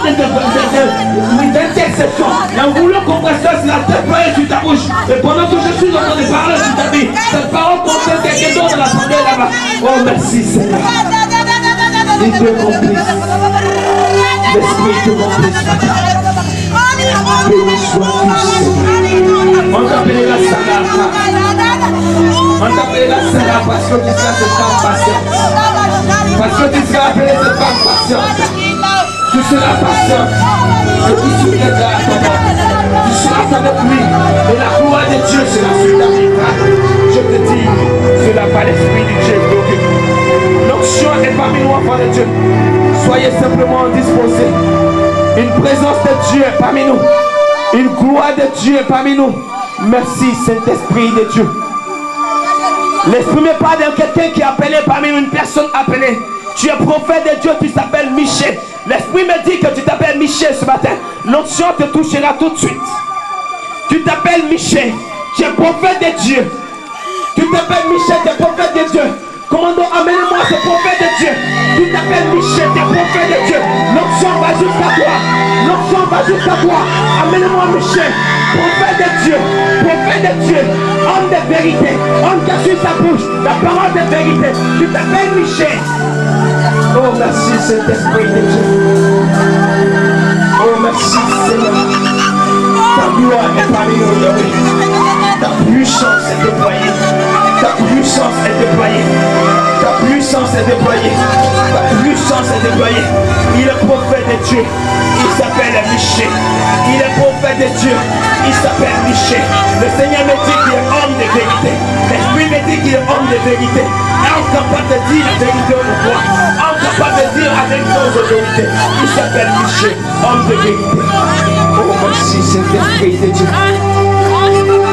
d'intercession, un rouleau compresseur sera déployé sur ta bouche. Et pendant que je suis en train de parler sur ta vie, cette parole concerne quelqu'un d'autre de l'assemblée là-bas. Oh merci Seigneur. Il te remplisse. L'Esprit te remplisse. Béni sois-tu Seigneur. On t'appellera Sarah. On t'appellera Sarah parce que tu seras cette femme patiente. Parce que tu seras appelé cette femme patiente. Tu seras patiente. Et tu soutiendras à ton homme. Tu seras avec lui. Et la gloire de Dieu sera sur ta vie. Je te dis, cela par l'Esprit de Dieu. L'onction est parmi nous, enfants de Dieu. Soyez simplement disposés. Une présence de Dieu est parmi nous. Une gloire de Dieu est parmi nous. Merci Saint-Esprit de Dieu. L'Esprit me parle de quelqu'un qui est appelé parmi nous, une personne appelée. Tu es prophète de Dieu, tu t'appelles Michel. L'Esprit me dit que tu t'appelles Michel ce matin. L'onction te touchera tout de suite. Tu t'appelles Michel. Tu es prophète de Dieu. Tu t'appelles Michel, tu es prophète de Dieu. Commandant, amène-moi ce prophète de Dieu. Tu t'appelles Michel, tu es prophète de Dieu. L'onction va jusqu'à toi. L'onction va jusqu'à toi. Amène-moi Michel, prophète de Dieu. Prophète de Dieu. Homme de vérité. Homme qui a su sa bouche. La parole de vérité. Tu t'appelles Michel. Oh merci Saint-Esprit de Dieu. Oh merci Seigneur. Ta gloire est parmi nous, Yahweh. Ta puissance est déployée. Ta puissance est déployée. Ta puissance est déployée. Ta puissance est déployée. Il est prophète de Dieu. Il s'appelle Michel. Il est prophète de Dieu. Il s'appelle Michel. Le Seigneur me dit qu'il est homme de vérité. L'Esprit me dit qu'il est homme de vérité. Homme capable de dire la vérité au roi. Homme capable de dire avec nos autorités. Il s'appelle Michel. Homme de vérité. Oh merci Saint-Esprit de Dieu.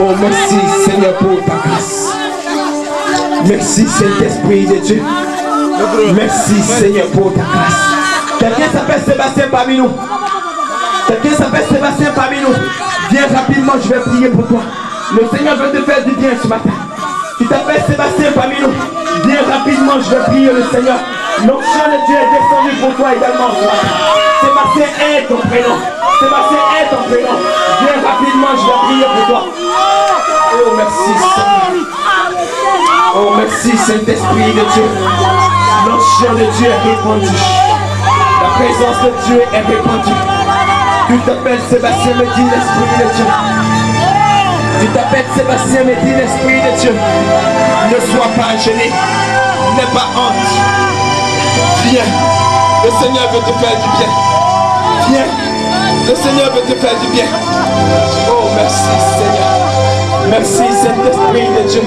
Oh merci Seigneur pour ta grâce. Merci Saint-Esprit de Dieu. Merci Seigneur pour ta grâce. Quelqu'un s'appelle Sébastien parmi nous. Quelqu'un s'appelle Sébastien parmi nous. Viens rapidement, je vais prier pour toi. Le Seigneur veut te faire du bien ce matin. Tu t'appelles Sébastien parmi nous. Viens rapidement, je vais prier le Seigneur. L'onction de Dieu est descendue pour toi également ce matin. Sébastien est ton prénom. Sébastien est ton prénom. Viens rapidement, je vais prier pour toi. Oh merci Seigneur. Oh merci Saint-Esprit de Dieu. L'onction de Dieu est répandue. La présence de Dieu est répandue. Tu t'appelles Sébastien, me dit l'Esprit de Dieu. Tu t'appelles Sébastien, me dit l'Esprit de Dieu. Ne sois pas gêné. N'aie pas honte. Viens. Le Seigneur veut te faire du bien. Viens. Le Seigneur veut te faire du bien. Oh, merci Seigneur. Merci Saint-Esprit de Dieu.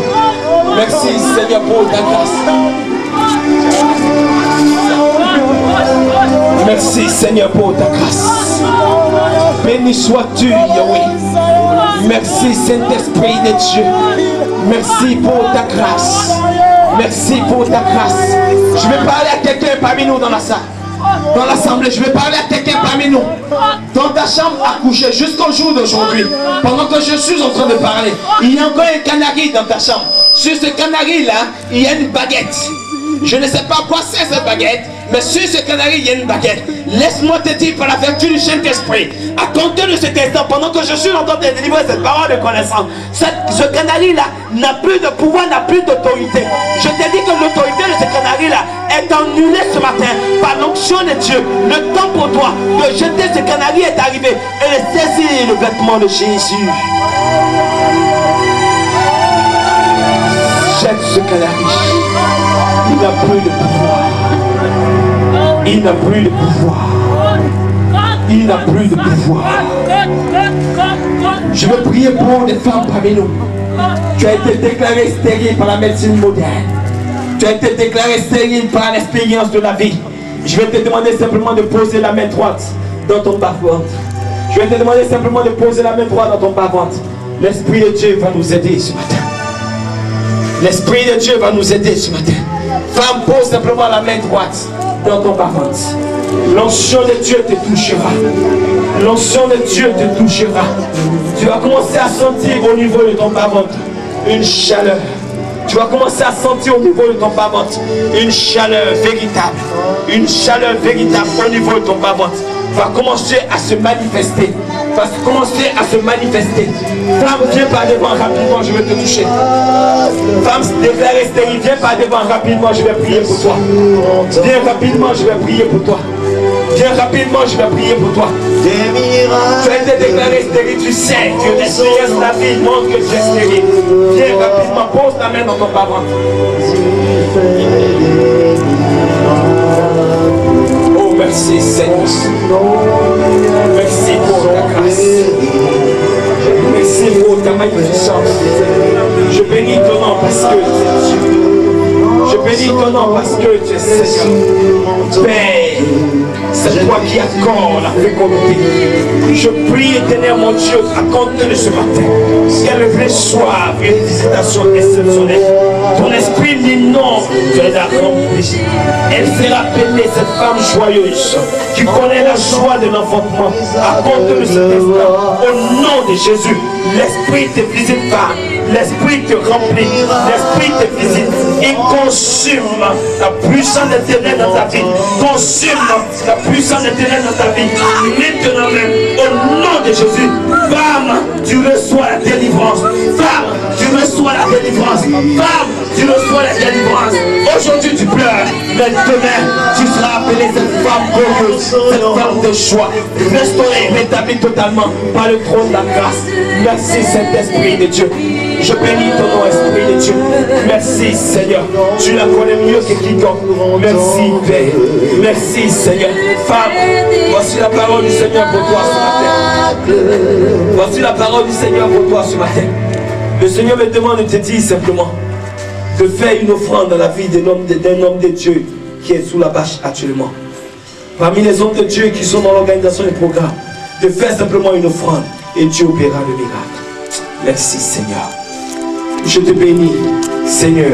Merci Seigneur pour ta grâce. Merci Seigneur pour ta grâce. Béni sois-tu Yahweh. Merci Saint-Esprit de Dieu. Merci pour ta grâce. Merci pour ta grâce. Je vais parler à quelqu'un parmi nous dans la salle. Dans l'assemblée, je vais parler à quelqu'un parmi nous. Dans ta chambre à coucher jusqu'au jour d'aujourd'hui. Pendant que je suis en train de parler, il y a encore un canari dans ta chambre. Sur ce canari-là, il y a une baguette. Je ne sais pas quoi c'est cette baguette, mais sur ce canari, il y a une baguette. Laisse-moi te dire par la vertu du Saint-Esprit, à compter de cet instant, pendant que je suis en train de délivrer cette parole de connaissance, ce canari-là n'a plus de pouvoir, n'a plus d'autorité. Je te dis que l'autorité de ce canari-là est annulée ce matin par l'onction de Dieu. Le temps pour toi de jeter ce canari est arrivé et de saisir le vêtement de Jésus. Jette ce canari. Il n'a plus de pouvoir. Il n'a plus de pouvoir. Il n'a plus de pouvoir. Je veux prier pour des femmes parmi nous. Tu as été déclaré stérile par la médecine moderne. Tu as été déclaré stérile par l'expérience de la vie. Je vais te demander simplement de poser la main droite dans ton bas-ventre. Je vais te demander simplement de poser la main droite dans ton bas-ventre. L'Esprit de Dieu va nous aider ce matin. L'Esprit de Dieu va nous aider ce matin. Femme, pose simplement la main droite dans ton bas-ventre. L'onction de Dieu te touchera. L'onction de Dieu te touchera. Tu vas commencer à sentir au niveau de ton bas-ventre une chaleur. Tu vas commencer à sentir au niveau de ton bas-ventre une chaleur véritable. Une chaleur véritable au niveau de ton bas-ventre. Va commencer à se manifester. Va commencer à se manifester. Femme, viens par devant rapidement, je vais te toucher. Femme déclarée stérile, viens par devant rapidement, je vais prier pour toi. Viens rapidement, je vais prier pour toi. Viens rapidement, je vais prier pour toi. Tu as été déclaré stérile, tu sais que l'expérience de la vie montre que tu es stérile. Viens rapidement, pose ta main dans ton bas-ventre. Oh, merci Seigneur. Merci pour ta grâce. Merci pour ta magnificence. Je bénis ton nom parce que tu es Dieu. Je bénis ton nom parce que tu es Seigneur. Père, c'est toi qui accordes la fécondité. Je prie, éternel mon Dieu, à compter de ce matin, qu'elle reçoive une visitation exceptionnelle. Ton esprit l'innombre te la remplit. Elle sera appelée cette femme joyeuse qui connaît la joie de l'enfantement. À compter de cet instant, au nom de Jésus, l'esprit te visite, femme. L'esprit te remplit, l'esprit te visite et consume la puissance de ténèbres dans ta vie. Consume la puissance de ténèbres dans ta vie. Maintenant même, au nom de Jésus, femme, tu reçois la délivrance. Femme, tu reçois la délivrance. Femme, tu reçois la délivrance. Aujourd'hui tu pleures, mais demain tu seras appelée cette femme glorieuse, cette femme de joie, restaurée, rétablie totalement par le trône de la grâce. Merci Saint-Esprit de Dieu. Je bénis ton nom, Esprit de Dieu. Merci Seigneur. Tu la connais mieux que quiconque. Merci Père. Merci Seigneur. Femme, voici la parole du Seigneur pour toi ce matin. Voici la parole du Seigneur pour toi ce matin. Le Seigneur me demande de te dire simplement de faire une offrande dans la vie d'un homme de Dieu qui est sous la bâche actuellement. Parmi les hommes de Dieu qui sont dans l'organisation des programmes, de faire simplement une offrande et Dieu opérera le miracle. Merci Seigneur. Je te bénis, Seigneur,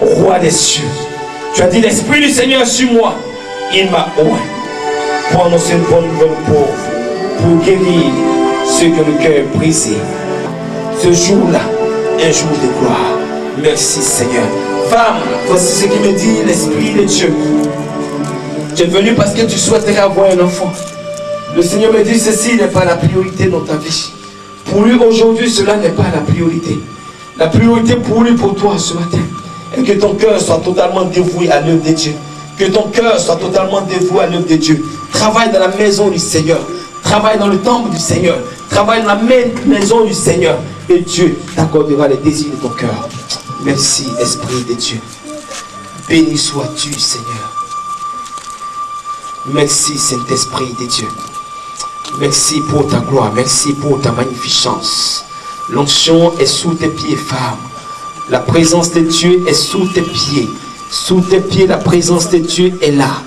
Roi des cieux. Tu as dit l'Esprit du Seigneur sur moi. Il m'a oint pour annoncer une bonne nouvelle aux pauvres, pour guérir ceux qui ont le cœur brisé. Ce jour-là, un jour de gloire. Merci Seigneur. Femme, voici ce qui me dit l'Esprit de Dieu. Tu es venu parce que tu souhaiterais avoir un enfant. Le Seigneur me dit ceci n'est pas la priorité dans ta vie. Pour lui aujourd'hui, cela n'est pas la priorité. La priorité pour lui, pour toi ce matin, Et que ton cœur soit totalement dévoué à l'œuvre de Dieu. Que ton cœur soit totalement dévoué à l'œuvre de Dieu. Travaille dans la maison du Seigneur. Travaille dans le temple du Seigneur. Travaille dans la maison du Seigneur. Et Dieu t'accordera les désirs de ton cœur. Merci, Esprit de Dieu. Béni sois-tu, Seigneur. Merci, Saint-Esprit de Dieu. Merci pour ta gloire. Merci pour ta magnificence. L'onction est sous tes pieds, femme. La présence de Dieu est sous tes pieds. Sous tes pieds, la présence de Dieu est là.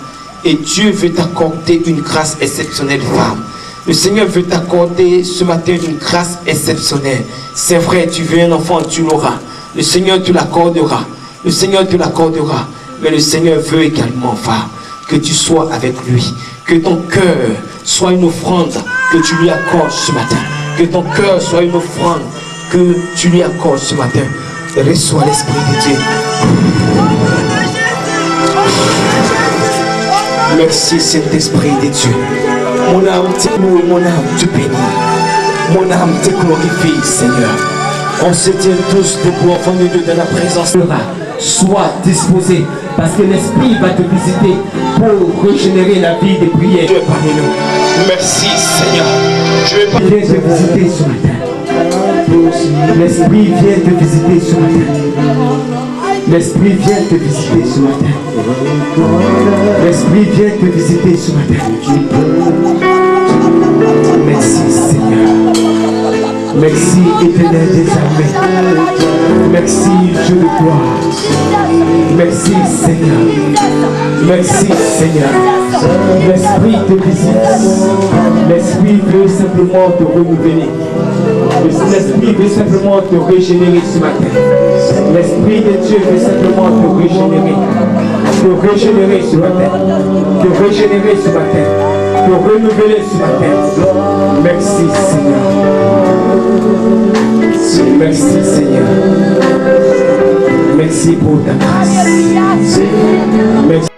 Et Dieu veut t'accorder une grâce exceptionnelle, femme. Le Seigneur veut t'accorder ce matin une grâce exceptionnelle. C'est vrai, tu veux un enfant, tu l'auras. Le Seigneur te l'accordera. Le Seigneur te l'accordera. Mais le Seigneur veut également, femme, que tu sois avec lui. Que ton cœur soit une offrande que tu lui accordes ce matin. Que ton cœur soit une offrande que tu lui accordes ce matin. Reçois l'Esprit de Dieu. Merci Saint-Esprit de Dieu. Mon âme te loue, mon âme te bénit. Mon âme te glorifie, Seigneur. On se tient tous debout enfants de Dieu dans la présence. Sois disposé parce que l'Esprit va te visiter pour régénérer la vie des prières. Dieu parmi nous. Merci Seigneur. Je vais pas te visiter ce matin. L'Esprit vient te visiter ce matin. L'Esprit vient te visiter ce matin. L'Esprit vient te visiter ce matin. Merci Seigneur. Merci Éternel des armées. Merci Dieu de gloire. Merci Seigneur. Merci Seigneur. L'Esprit te visite. L'Esprit veut simplement te renouveler. L'Esprit veut simplement te régénérer ce matin. L'Esprit de Dieu veut simplement te régénérer. Te régénérer ce matin. Te régénérer ce matin. Te renouveler ce matin. Merci Seigneur. Merci Seigneur. Merci pour ta grâce. Merci.